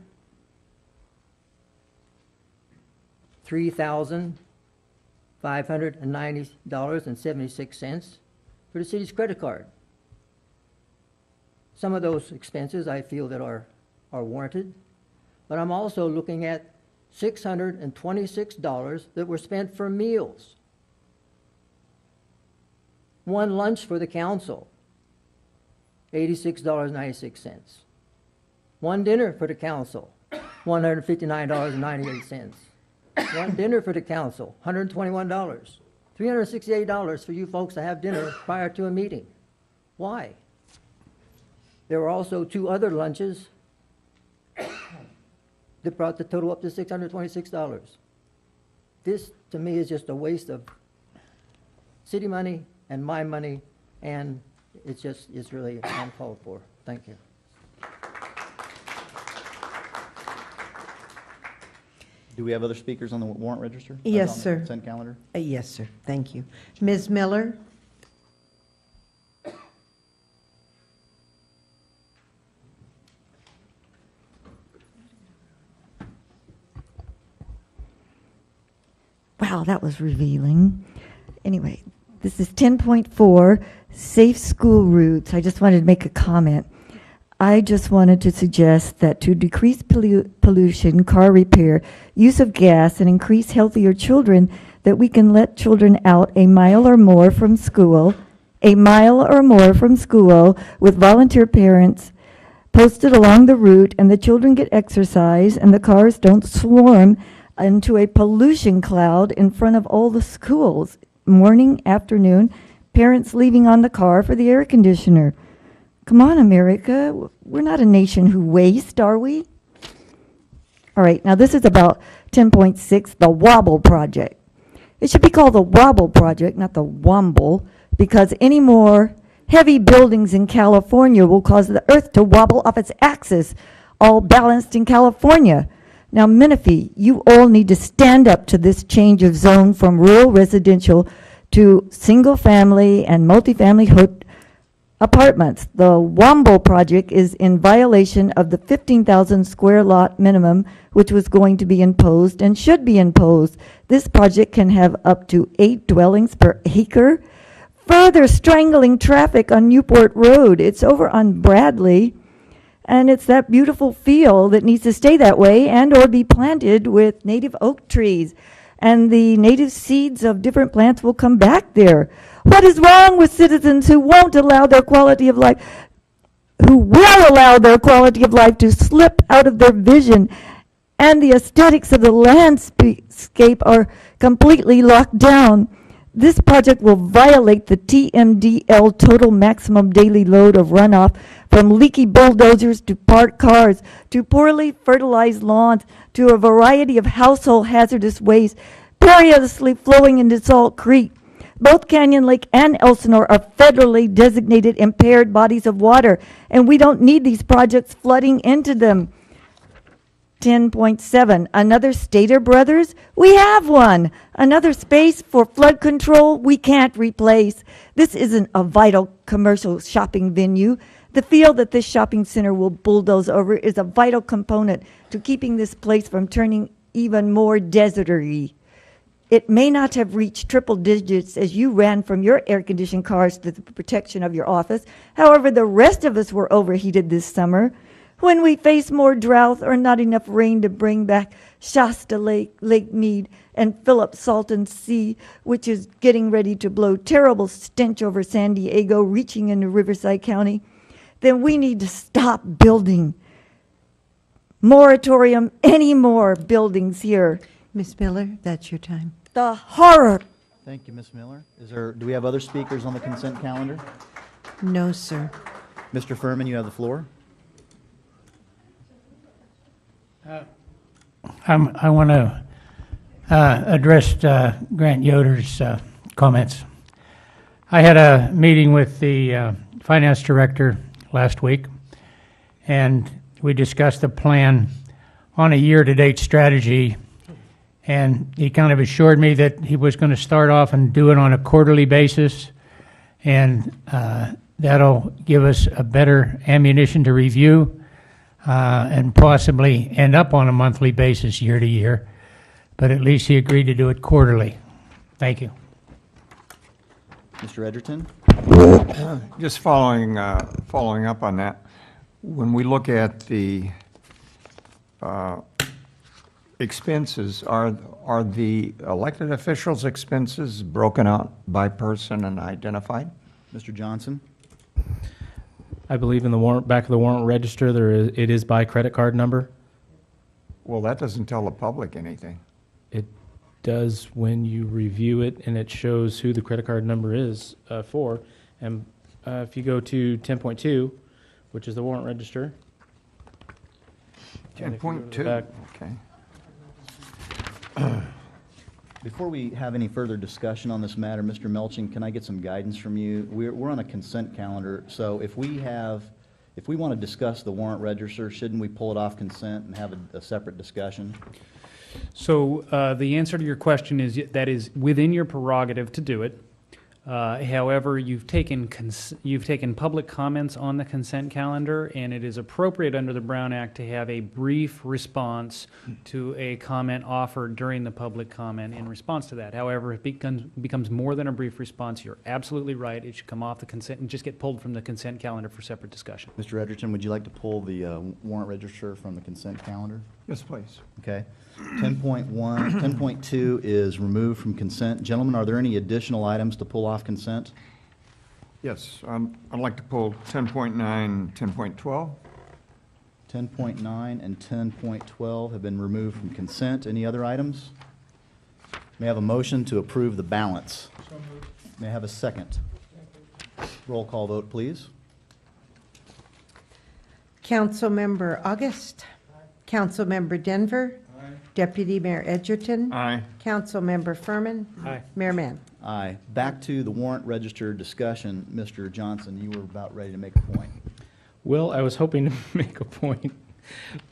$3,590.76 for the city's credit card. Some of those expenses I feel that are warranted, but I'm also looking at $626 that were spent for meals. One lunch for the council, $86.96. One dinner for the council, $159.98. One dinner for the council, $121. $368 for you folks to have dinner prior to a meeting. Why? There were also 2 other lunches that brought the total up to $626. This, to me, is just a waste of city money and my money, and it's really uncalled for. Thank you. Do we have other speakers on the warrant register? Yes, On the sir. consent calendar? Yes, sir. Thank you. Ms. Miller? Wow, that was revealing. Anyway, this is 10.4, safe school routes. I just wanted to make a comment. I just wanted to suggest that to decrease pollution, car repair, use of gas, and increase healthier children, that we can let children out a mile or more from school with volunteer parents posted along the route, and the children get exercise and the cars don't swarm into a pollution cloud in front of all the schools, morning, afternoon, parents leaving on the car for the air conditioner. Come on, America. We're not a nation who waste, are we? All right, now this is about 10.6, the Wobble Project. It should be called the Wobble Project, not the Womble, because any more heavy buildings in California will cause the earth to wobble off its axis, all balanced in California. Now, Menifee, you all need to stand up to this change of zone from rural residential to single-family and multifamily apartments. The Womble project is in violation of the 15,000 square lot minimum, which was going to be imposed and should be imposed. This project can have up to 8 dwellings per acre, further strangling traffic on Newport Road. It's over on Bradley, and it's that beautiful field that needs to stay that way and or be planted with native oak trees. And the native seeds of different plants will come back there. What is wrong with citizens who won't allow their quality of life, who will allow their quality of life to slip out of their vision, and the aesthetics of the landscape are completely locked down? This project will violate the TMDL total maximum daily load of runoff from leaky bulldozers to parked cars to poorly fertilized lawns to a variety of household hazardous waste perilously flowing into Salt Creek. Both Canyon Lake and Elsinore are federally designated impaired bodies of water, and we don't need these projects flooding into them. 10.7, another Stater Brothers? We have one. Another space for flood control we can't replace. This isn't a vital commercial shopping venue. The field that this shopping center will bulldoze over is a vital component to keeping this place from turning even more deserty. It may not have reached triple digits as you ran from your air-conditioned cars to the protection of your office. However, the rest of us were overheated this summer. When we face more drought or not enough rain to bring back Shasta Lake, Lake Mead, and Philip Salton Sea, which is getting ready to blow terrible stench over San Diego, reaching into Riverside County, then we need to stop building. Moratorium, any more buildings here. Ms. Miller, that's your time. The horror. Thank you, Ms. Miller. Do we have other speakers on the consent calendar? No, sir. Mr. Furman, you have the floor. I want to address Grant Yoder's comments. I had a meeting with the finance director last week, and we discussed the plan on a year-to-date strategy, and he kind of assured me that he was going to start off and do it on a quarterly basis, and that'll give us a better ammunition to review and possibly end up on a monthly basis year to year, but at least he agreed to do it quarterly. Thank you. Mr. Edgerton? Just following up on that, when we look at the expenses, are the elected officials' expenses broken out by person and identified? Mr. Johnson? I believe in the warrant, back of the warrant register, it is by credit card number. Well, that doesn't tell the public anything. It does when you review it, and it shows who the credit card number is for. And if you go to 10.2, which is the warrant register. 10.2, okay. Before we have any further discussion on this matter, Mr. Melching, can I get some guidance from you? We're on a consent calendar, so if we want to discuss the warrant register, shouldn't we pull it off consent and have a separate discussion? So the answer to your question is that is within your prerogative to do it. However, you've taken public comments on the consent calendar, and it is appropriate under the Brown Act to have a brief response to a comment offered during the public comment in response to that. However, if it becomes more than a brief response, you're absolutely right. It should come off the consent and just get pulled from the consent calendar for separate discussion. Mr. Edgerton, would you like to pull the warrant register from the consent calendar? Yes, please. Okay. 10.2 is removed from consent. Gentlemen, are there any additional items to pull off consent? Yes, I'd like to pull 10.9, 10.12. 10.9 and 10.12 have been removed from consent. Any other items? May I have a motion to approve the balance? May I have a second? Roll call vote, please. Councilmember August. Councilmember Denver. Deputy Mayor Edgerton. Aye. Councilmember Furman. Aye. Mayor Mann. Aye. Back to the warrant register discussion. Mr. Johnson, you were about ready to make a point. Will, I was hoping to make a point.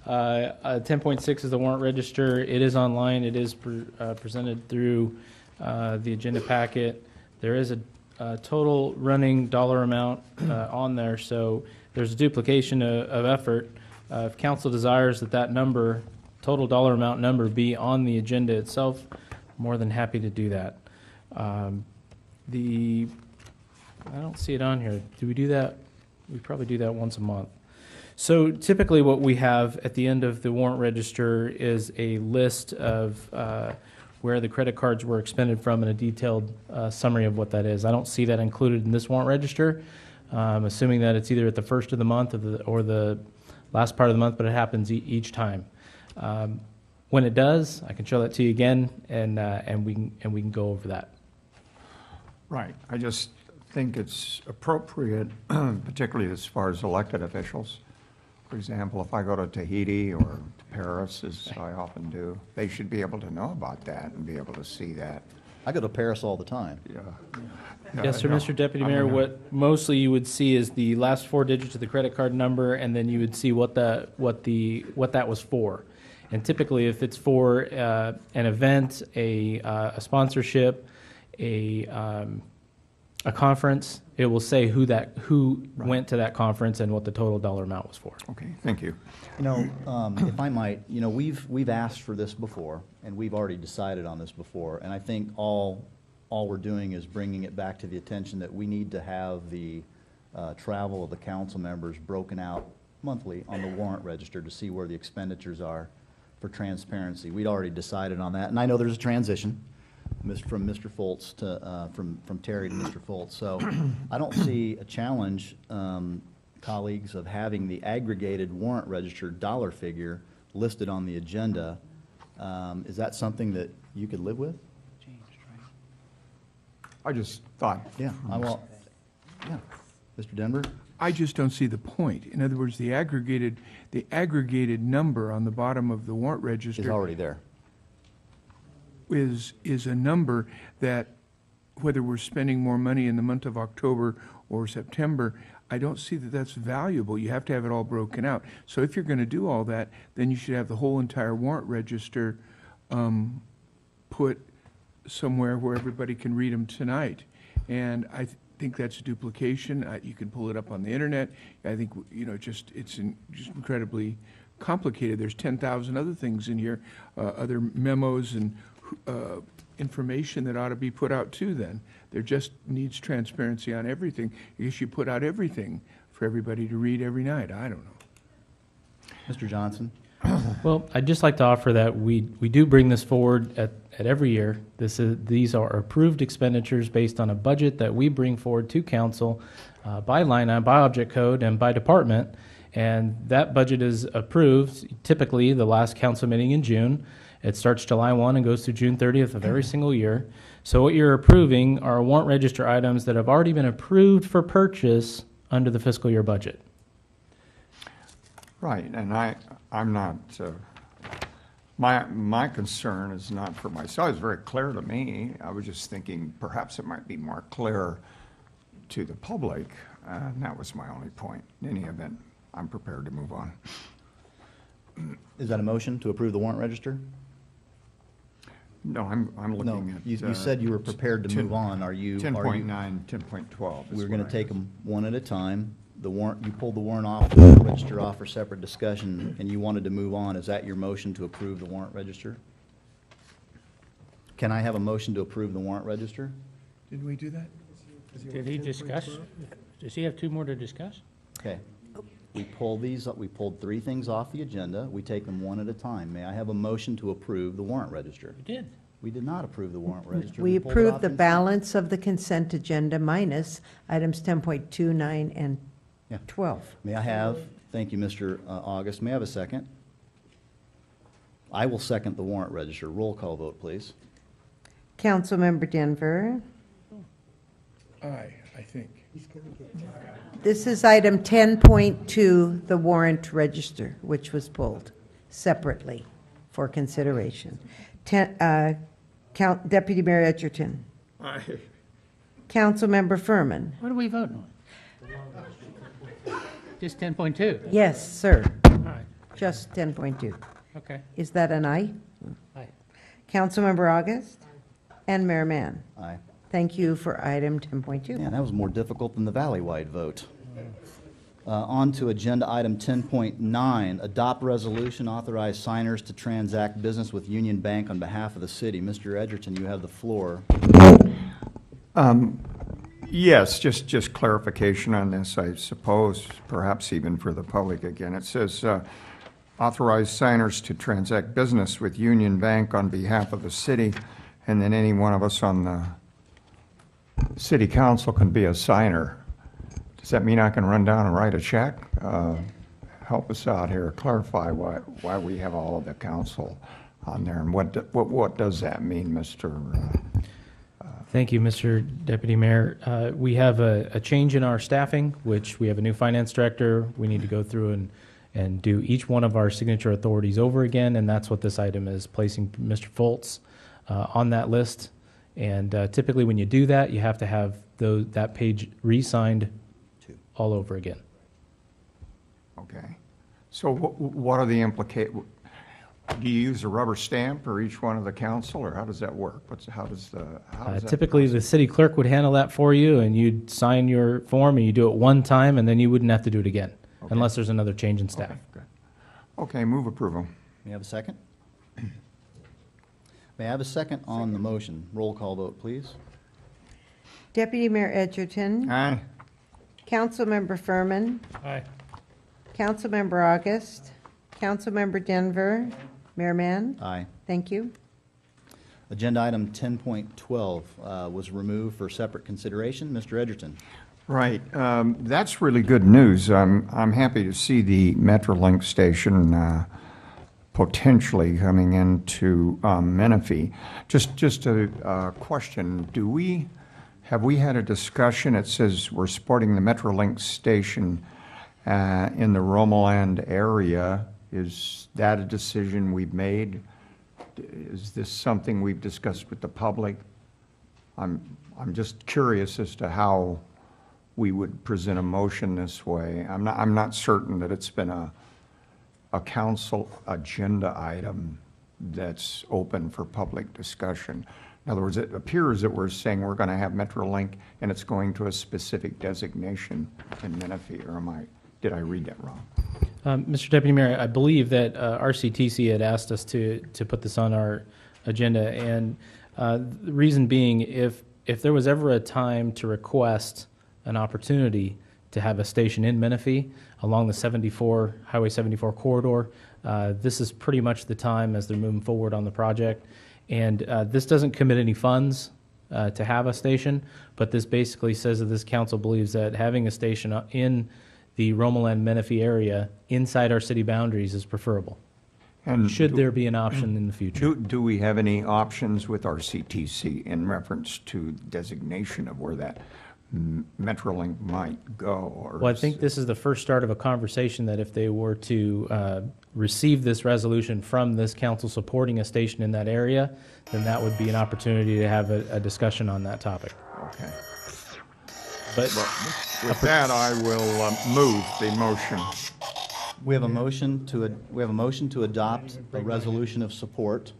10.6 is the warrant register. It is online. It is presented through the agenda packet. There is a total running dollar amount on there, so there's a duplication of effort. If council desires that number, total dollar amount number, be on the agenda itself, more than happy to do that. I don't see it on here. Do we do that? We probably do that once a month. So typically what we have at the end of the warrant register is a list of where the credit cards were expended from and a detailed summary of what that is. I don't see that included in this warrant register. I'm assuming that it's either at the first of the month or the last part of the month, but it happens each time. When it does, I can show that to you again, and we can go over that. Right. I just think it's appropriate, particularly as far as elected officials. For example, if I go to Tahiti or to Paris, as I often do, they should be able to know about that and be able to see that. I go to Paris all the time. Yeah. Yes, sir, Mr. Deputy Mayor, what mostly you would see is the last four digits of the credit card number, and then you would see what that was for. And typically, if it's for an event, a sponsorship, a conference, it will say who went to that conference and what the total dollar amount was for. Okay, thank you. You know, if I might, you know, we've asked for this before, and we've already decided on this before, and I think all we're doing is bringing it back to the attention that we need to have the travel of the council members broken out monthly on the warrant register to see where the expenditures are for transparency. We'd already decided on that, and I know there's a transition from Mr. Foltz to from Terry to Mr. Foltz. So I don't see a challenge, colleagues, of having the aggregated warrant register dollar figure listed on the agenda. Is that something that you could live with? I just thought. Yeah, yeah. Mr. Denver? I just don't see the point. In other words, the aggregated number on the bottom of the warrant register Is already there. is a number that, whether we're spending more money in the month of October or September, I don't see that that's valuable. You have to have it all broken out. So if you're going to do all that, then you should have the whole entire warrant register put somewhere where everybody can read them tonight. And I think that's a duplication. You can pull it up on the internet. I think, you know, it's just incredibly complicated. There's 10,000 other things in here, other memos and information that ought to be put out too then. There just needs transparency on everything. I guess you put out everything for everybody to read every night. I don't know. Mr. Johnson? Well, I'd just like to offer that we do bring this forward at every year. These are approved expenditures based on a budget that we bring forward to council by line item, by object code, and by department. And that budget is approved typically the last council meeting in June. It starts July 1 and goes through June 30th of every single year. So what you're approving are warrant register items that have already been approved for purchase under the fiscal year budget. Right, and I'm not, my concern is not for myself. It's very clear to me. I was just thinking perhaps it might be more clear to the public, and that was my only point. In any event, I'm prepared to move on. Is that a motion to approve the warrant register? No, I'm looking at. You said you were prepared to move on. Are you? 10.9, 10.12. We're going to take them one at a time. The warrant, you pulled the warrant off, the warrant register off for separate discussion, and you wanted to move on. Is that your motion to approve the warrant register? Can I have a motion to approve the warrant register? Did we do that? Did he discuss? Does he have two more to discuss? Okay. We pull these up. We pulled three things off the agenda. We take them one at a time. May I have a motion to approve the warrant register? We did. We did not approve the warrant register. We pulled it approved off the consent. balance of the consent agenda minus items 10.29 and 12. May I have Thank you, Mr. August. May I have a second? I will second the warrant register. Roll call vote, please. Councilmember Denver. Aye, I think. This is item 10.2, the warrant register, which was pulled separately for consideration. Deputy Mayor Edgerton. Aye. Councilmember Furman. What are we voting on? Just 10.2? Yes, sir. All right, Just 10.2. okay. Is that an aye? Aye. Councilmember August and Mayor Mann. Aye. Thank you for item 10.2. Yeah, that was more difficult than the valley-wide vote. On to agenda item 10.9, adopt resolution, authorize signers to transact business with Union Bank on behalf of the city. Mr. Edgerton, you have the floor. Yes, just clarification on this, I suppose, perhaps even for the public again. It says, authorize signers to transact business with Union Bank on behalf of the city, and then any one of us on the city council can be a signer. Does that mean I can run down and write a check? Help us out here, clarify why we have all of the council on there, and what does that mean, Mr.? Thank you, Mr. Deputy Mayor. We have a change in our staffing, which we have a new finance director. We need to go through and do each one of our signature authorities over again, and that's what this item is, placing Mr. Foltz on that list. And typically when you do that, you have to have that page re-signed all over again. Okay. So what are the implications? Do you use a rubber stamp for each one of the council, or how does that work? How does that Typically, the city clerk would handle that for you, and you'd sign your form, and you do it one time, and then you wouldn't have to do it again, unless there's another change in staff. Okay, good. Okay, move approval. May I have a second? May I have a second on the motion? Roll call vote, please. Deputy Mayor Edgerton. Aye. Councilmember Furman. Aye. Councilmember August. Councilmember Denver. Mayor Mann. Aye. Thank you. Agenda item 10.12 was removed for separate consideration. Mr. Edgerton. Right. That's really good news. I'm happy to see the Metrolink station potentially coming into Menifee. Just a question. Have we had a discussion? It says we're supporting the Metrolink station in the Romoland area. Is that a decision we've made? Is this something we've discussed with the public? I'm just curious as to how we would present a motion this way. I'm not certain that it's been a council agenda item that's open for public discussion. In other words, it appears that we're saying we're going to have Metrolink and it's going to a specific designation in Menifee, or did I read that wrong? Mr. Deputy Mayor, I believe that RCTC had asked us to put this on our agenda, and the reason being, if there was ever a time to request an opportunity to have a station in Menifee along the Highway 74 corridor, this is pretty much the time as they're moving forward on the project. And this doesn't commit any funds to have a station, but this basically says that this council believes that having a station in the Romoland Menifee area inside our city boundaries is preferable. And should there be an option in the future? Do we have any options with our CTC in reference to designation of where that Metrolink might go? Or Well, I think this is the first start of a conversation that if they were to receive this resolution from this council supporting a station in that area, then that would be an opportunity to have a discussion on that topic. Okay. But with that, I will move the motion. We have a motion to adopt a resolution of support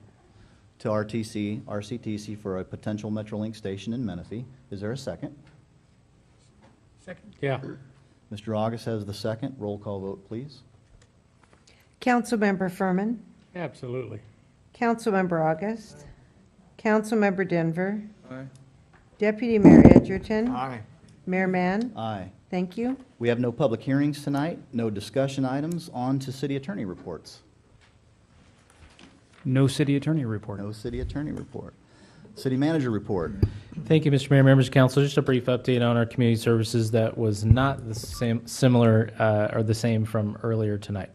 to RCTC for a potential Metrolink station in Menifee. Is there a second? Second. Yeah. Mr. August has the second. Roll call vote, please. Councilmember Furman. Absolutely. Councilmember August. Councilmember Denver. Aye. Deputy Mayor Edgerton. Aye. Mayor Mann. Aye. Thank you. We have no public hearings tonight, no discussion items. On to city attorney reports. No city attorney report. No city attorney report. City Manager report. Thank you, Mr. Mayor, members of council. Just a brief update on our community services that was not the similar or the same from earlier tonight.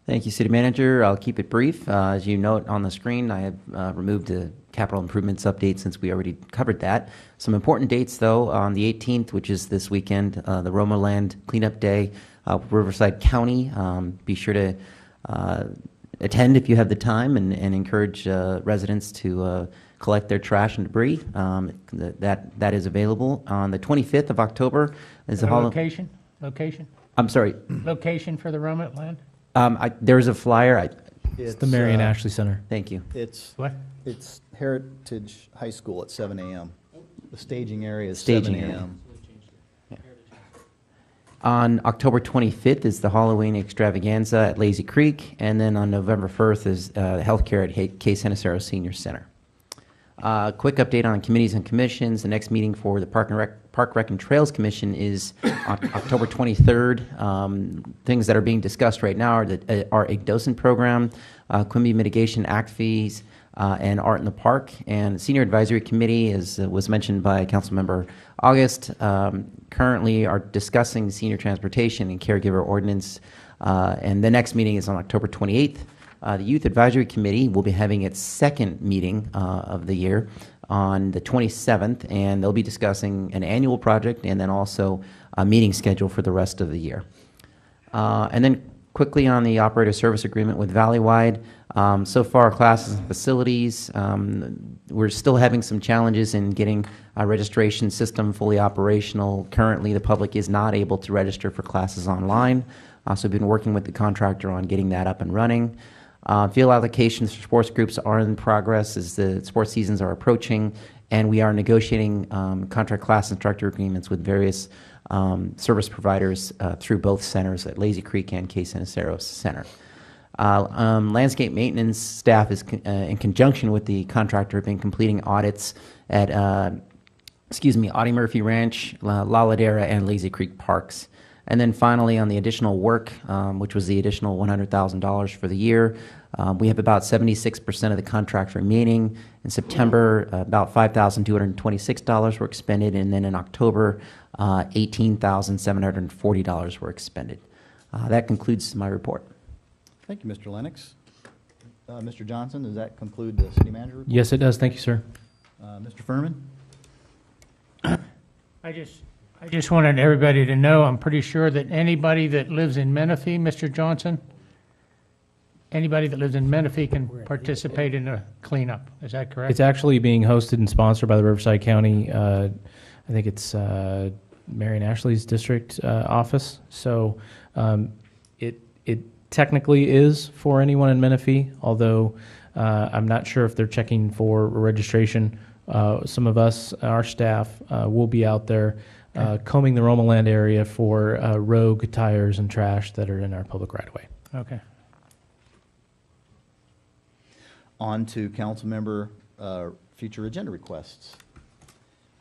Thank you, City Manager. I'll keep it brief. As you note on the screen, I have removed the capital improvements update since we already covered that. Some important dates, though, on the 18th, which is this weekend, the Roma Land Cleanup Day, Riverside County. Be sure to attend if you have the time and encourage residents to collect their trash and debris. That is available. On the 25th of October is the Location? I'm sorry. Location for the Roma Land? There's a flyer. It's the Marion Ashley Center. Thank you. It's What? It's Heritage High School at 7 a.m. The staging area is Staging 7 area. a.m. On October 25th is the Halloween extravaganza at Lazy Creek, and then on November 1st is healthcare at Case Geneseo Senior Center. Quick update on committees and commissions. The next meeting for the Park Rec and Trails Commission is October 23rd. Things that are being discussed right now are a docent program, Quimby Mitigation Act fees, and Art in the Park. And Senior Advisory Committee, as was mentioned by Councilmember August, currently are discussing senior transportation and caregiver ordinance. And the next meeting is on October 28th. The Youth Advisory Committee will be having its second meeting of the year on the 27th, and they'll be discussing an annual project and then also a meeting schedule for the rest of the year. And then quickly on the operator service agreement with Valleywide. So far, classes and facilities, we're still having some challenges in getting a registration system fully operational. Currently, the public is not able to register for classes online. So we've been working with the contractor on getting that up and running. Field allocations for sports groups are in progress as the sports seasons are approaching, and we are negotiating contract class instructor agreements with various service providers through both centers at Lazy Creek and Case Geneseo Center. Landscape maintenance staff is in conjunction with the contractor have been completing audits at Audie Murphy Ranch, La Ladera, and Lazy Creek Parks. And then finally, on the additional work, which was the additional $100,000 for the year, we have about 76% of the contract remaining. In September, about $5,226 were expended, and then in October, $18,740 were expended. That concludes my report. Thank you, Mr. Lennox. Mr. Johnson, does that conclude the city manager report? Yes, it does. Thank you, sir. Mr. Furman? I just wanted everybody to know, I'm pretty sure that anybody that lives in Menifee, Mr. Johnson, anybody that lives in Menifee can participate in a cleanup. Is that correct? It's actually being hosted and sponsored by the Riverside County, I think it's Marion Ashley's district office. So it technically is for anyone in Menifee, although I'm not sure if they're checking for registration. Some of us, our staff, will be out there combing the Roma Land area for rogue tires and trash that are in our public right-of-way. Okay. On to council member future agenda requests.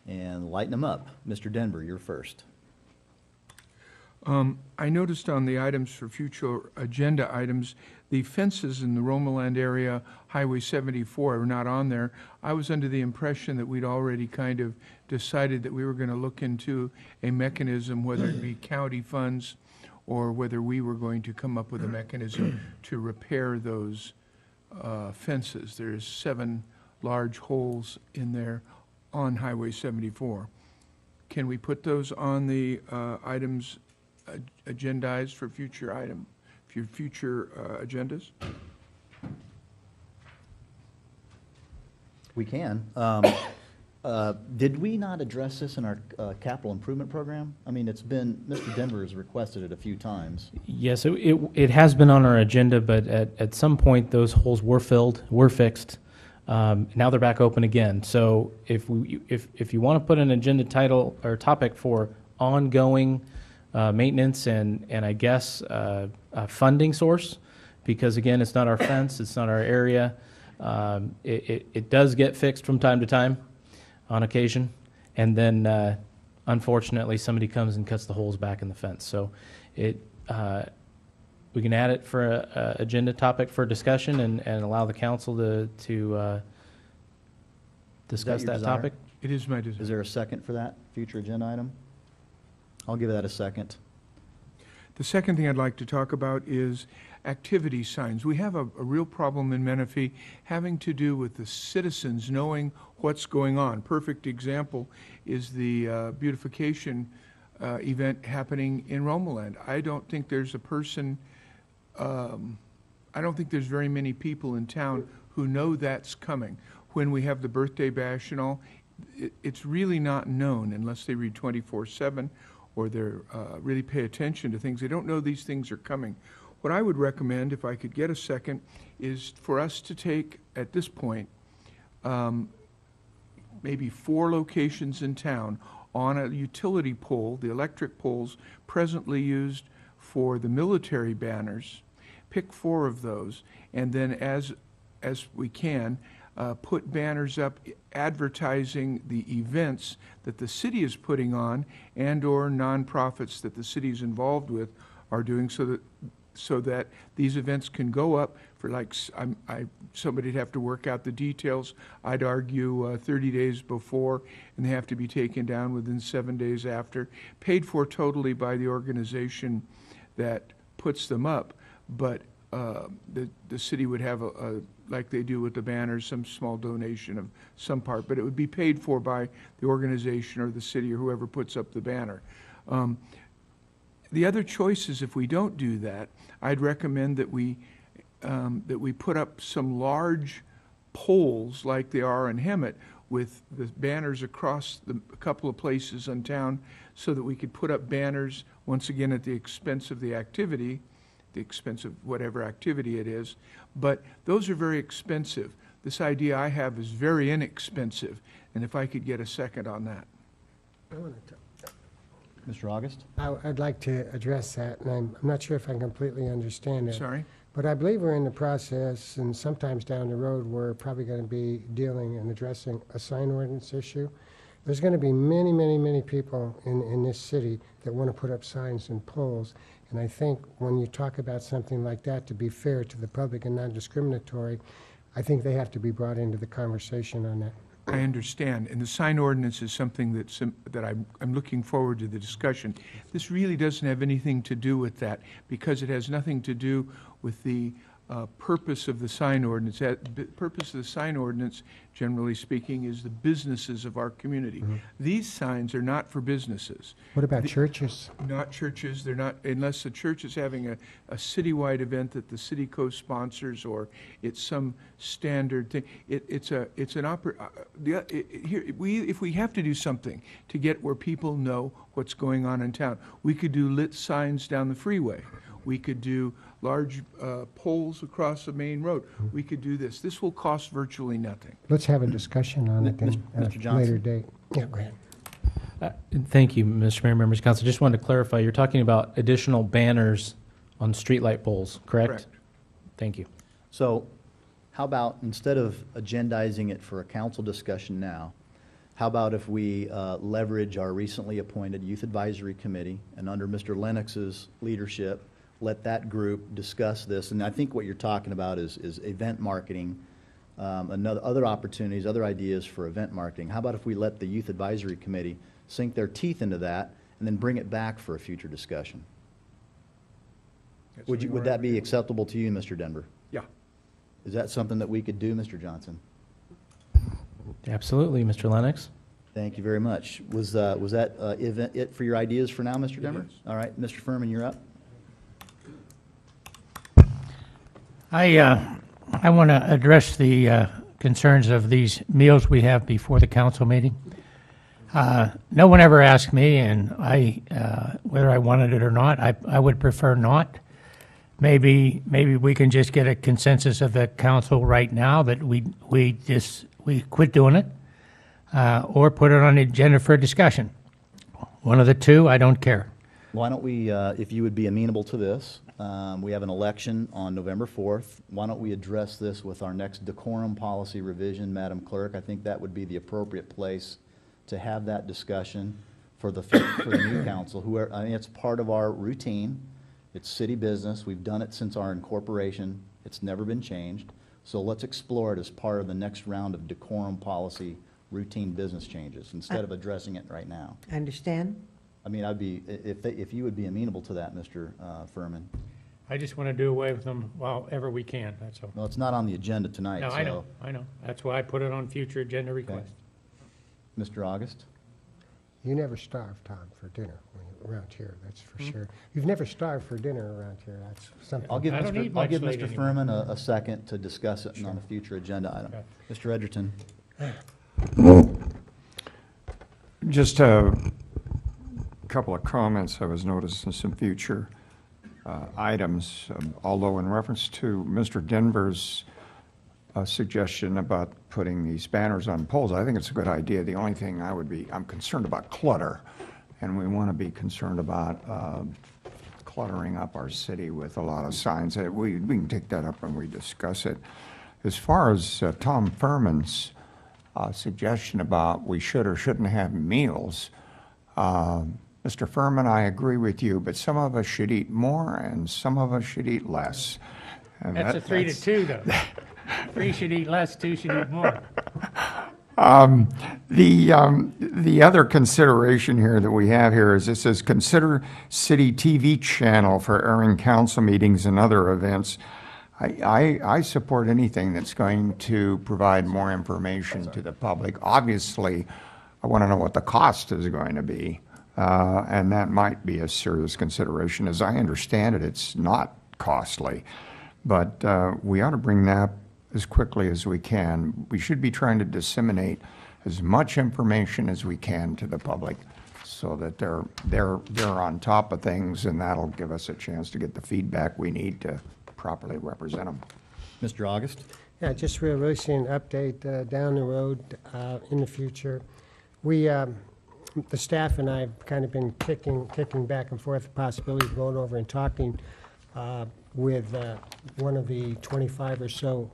And lighten them up. Mr. Denver, you're first. I noticed on the items for future agenda items, the fences in the Roma Land area, Highway 74, are not on there. I was under the impression that we'd already kind of decided that we were going to look into a mechanism, whether it be county funds or whether we were going to come up with a mechanism to repair those fences. There's 7 large holes in there on Highway 74. Can we put those on the items agendized for future agendas? We can. Did we not address this in our capital improvement program? I mean, it's been, Mr. Denver has requested it a few times. Yes, it has been on our agenda, but at some point those holes were filled, were fixed. Now they're back open again. So if you want to put an agenda title or topic for ongoing maintenance and I guess a funding source, because again, it's not our fence, it's not our area. It does get fixed from time to time on occasion, and then unfortunately somebody comes and cuts the holes back in the fence. So we can add it for a agenda topic for discussion and allow the council to discuss your that desire? topic. It is my desire. Is there a second for that future agenda item? I'll give that a second. The second thing I'd like to talk about is activity signs. We have a real problem in Menifee having to do with the citizens knowing what's going on. Perfect example is the beautification event happening in Romoland. I don't think there's a person, I don't think there's very many people in town who know that's coming. When we have the birthday bash and all, it's really not known unless they read 24/7 or they're really pay attention to things. They don't know these things are coming. What I would recommend, if I could get a second, is for us to take, at this point, maybe 4 locations in town on a utility pole, the electric poles presently used for the military banners, pick 4 of those, and then as we can, put banners up advertising the events that the city is putting on and/or nonprofits that the city is involved with are doing, so that these events can go up for, like, somebody'd have to work out the details. I'd argue 30 days before, and they have to be taken down within 7 days after, paid for totally by the organization that puts them up, but the city would have like they do with the banners, some small donation of some part, but it would be paid for by the organization or the city or whoever puts up the banner. The other choice is, if we don't do that, I'd recommend that we put up some large poles like they are in Hemet with the banners across a couple of places in town, so that we could put up banners, once again, at the expense of the activity, the expense of whatever activity it is. But those are very expensive. This idea I have is very inexpensive, and if I could get a second on that. Mr. August? I'd like to address that, and I'm not sure if I completely understand it. Sorry? But I believe we're in the process, and sometimes down the road, we're probably going to be dealing and addressing a sign ordinance issue. There's going to be many, many, many people in this city that want to put up signs and poles. And I think when you talk about something like that, to be fair to the public and non-discriminatory, I think they have to be brought into the conversation on that. I understand, and the sign ordinance is something that I'm looking forward to the discussion. This really doesn't have anything to do with that, because it has nothing to do with the purpose of the sign ordinance. The purpose of the sign ordinance, generally speaking, is the businesses of our community. Mm-hmm. These signs are not for businesses. What about churches? Not churches. They're not, unless the church is having a citywide event that the city co-sponsors, or it's some standard thing. If we have to do something to get where people know what's going on in town, we could do lit signs down the freeway. We could do large poles across the main road. We could do this. This will cost virtually nothing. Let's have a discussion on it then at Mr. a Johnson? later date. Yeah, go ahead. Thank you, Mr. Mayor, members of council. Just wanted to clarify, you're talking about additional banners on streetlight poles, correct? Correct. Thank you. So how about, instead of agendizing it for a council discussion now, how about if we leverage our recently appointed Youth Advisory Committee, and under Mr. Lennox's leadership, let that group discuss this. And I think what you're talking about is event marketing, other opportunities, other ideas for event marketing. How about if we let the Youth Advisory Committee sink their teeth into that and then bring it back for a future discussion? Would that be acceptable to you, Mr. Denver? Yeah. Is that something that we could do, Mr. Johnson? Absolutely, Mr. Lennox. Thank you very much. Was that event it for your ideas for now, Mr. Denver? is. All right, Mr. Furman, you're up. I want to address the concerns of these meals we have before the council meeting. No one ever asked me, and whether I wanted it or not. I would prefer not. Maybe we can just get a consensus of the council right now that we quit doing it, or put it on the agenda for discussion. One of the two, I don't care. Why don't we, if you would be amenable to this, we have an election on November 4th. Why don't we address this with our next decorum policy revision, Madam Clerk? I think that would be the appropriate place to have that discussion for the new council. I mean, it's part of our routine. It's city business. We've done it since our incorporation. It's never been changed. So let's explore it as part of the next round of decorum policy routine business changes instead of addressing it right now. I understand. I mean, I'd be, if you would be amenable to that, Mr. Furman. I just want to do away with them ever we can, that's all. Well, it's not on the agenda tonight, No, so. I know. That's why I put it on future agenda requests. Mr. August? You never starve, Tom, for dinner around here, that's for sure. You've never starved for dinner around here, that's something. I'll give I don't Mr. eat I'll much give late Mr. anymore. Furman a second to discuss it on a future agenda item. Okay. Mr. Edgerton? Just a couple of comments I was noticing some future items, although in reference to Mr. Denver's suggestion about putting these banners on poles, I think it's a good idea. The only thing I'm concerned about clutter, and we want to be concerned about cluttering up our city with a lot of signs. We can take that up when we discuss it. As far as Tom Furman's suggestion about we should or shouldn't have meals, Mr. Furman, I agree with you, but some of us should eat more and some of us should eat less. And That's a 3 to 2, though. 3 should eat less, 2 should eat more. The other consideration here that we have here is it says, consider city TV channel for airing council meetings and other events. I support anything that's going to provide more information to the public. Obviously, I want to know what the cost is going to be, and that might be a serious consideration. As I understand it, it's not costly, but we ought to bring that as quickly as we can. We should be trying to disseminate as much information as we can to the public so that they're on top of things, and that'll give us a chance to get the feedback we need to properly represent them. Mr. August? Yeah, just releasing an update down the road in the future. We, the staff and I have kind of been kicking back and forth the possibility of going over and talking with one of the 25 or so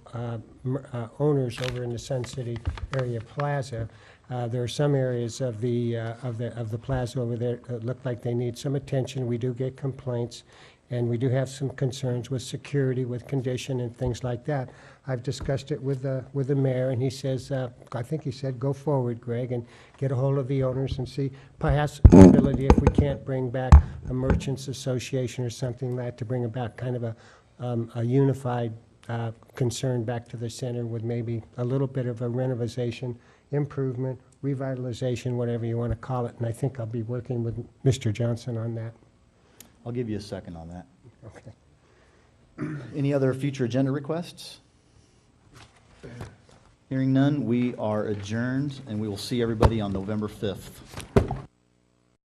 owners over in the Sun City area plaza. There are some areas of the plaza over there that look like they need some attention. We do get complaints, and we do have some concerns with security, with condition, and things like that. I've discussed it with the mayor, and he says, I think he said, go forward, Greg, and get a hold of the owners and see perhaps ability if we can't bring back a merchants association or something like that to bring about kind of a unified concern back to the center with maybe a little bit of a renovation, improvement, revitalization, whatever you want to call it. And I think I'll be working with Mr. Johnson on that. I'll give you a second on that. Okay. Any other future agenda requests? Hearing none, we are adjourned, and we will see everybody on November 5th.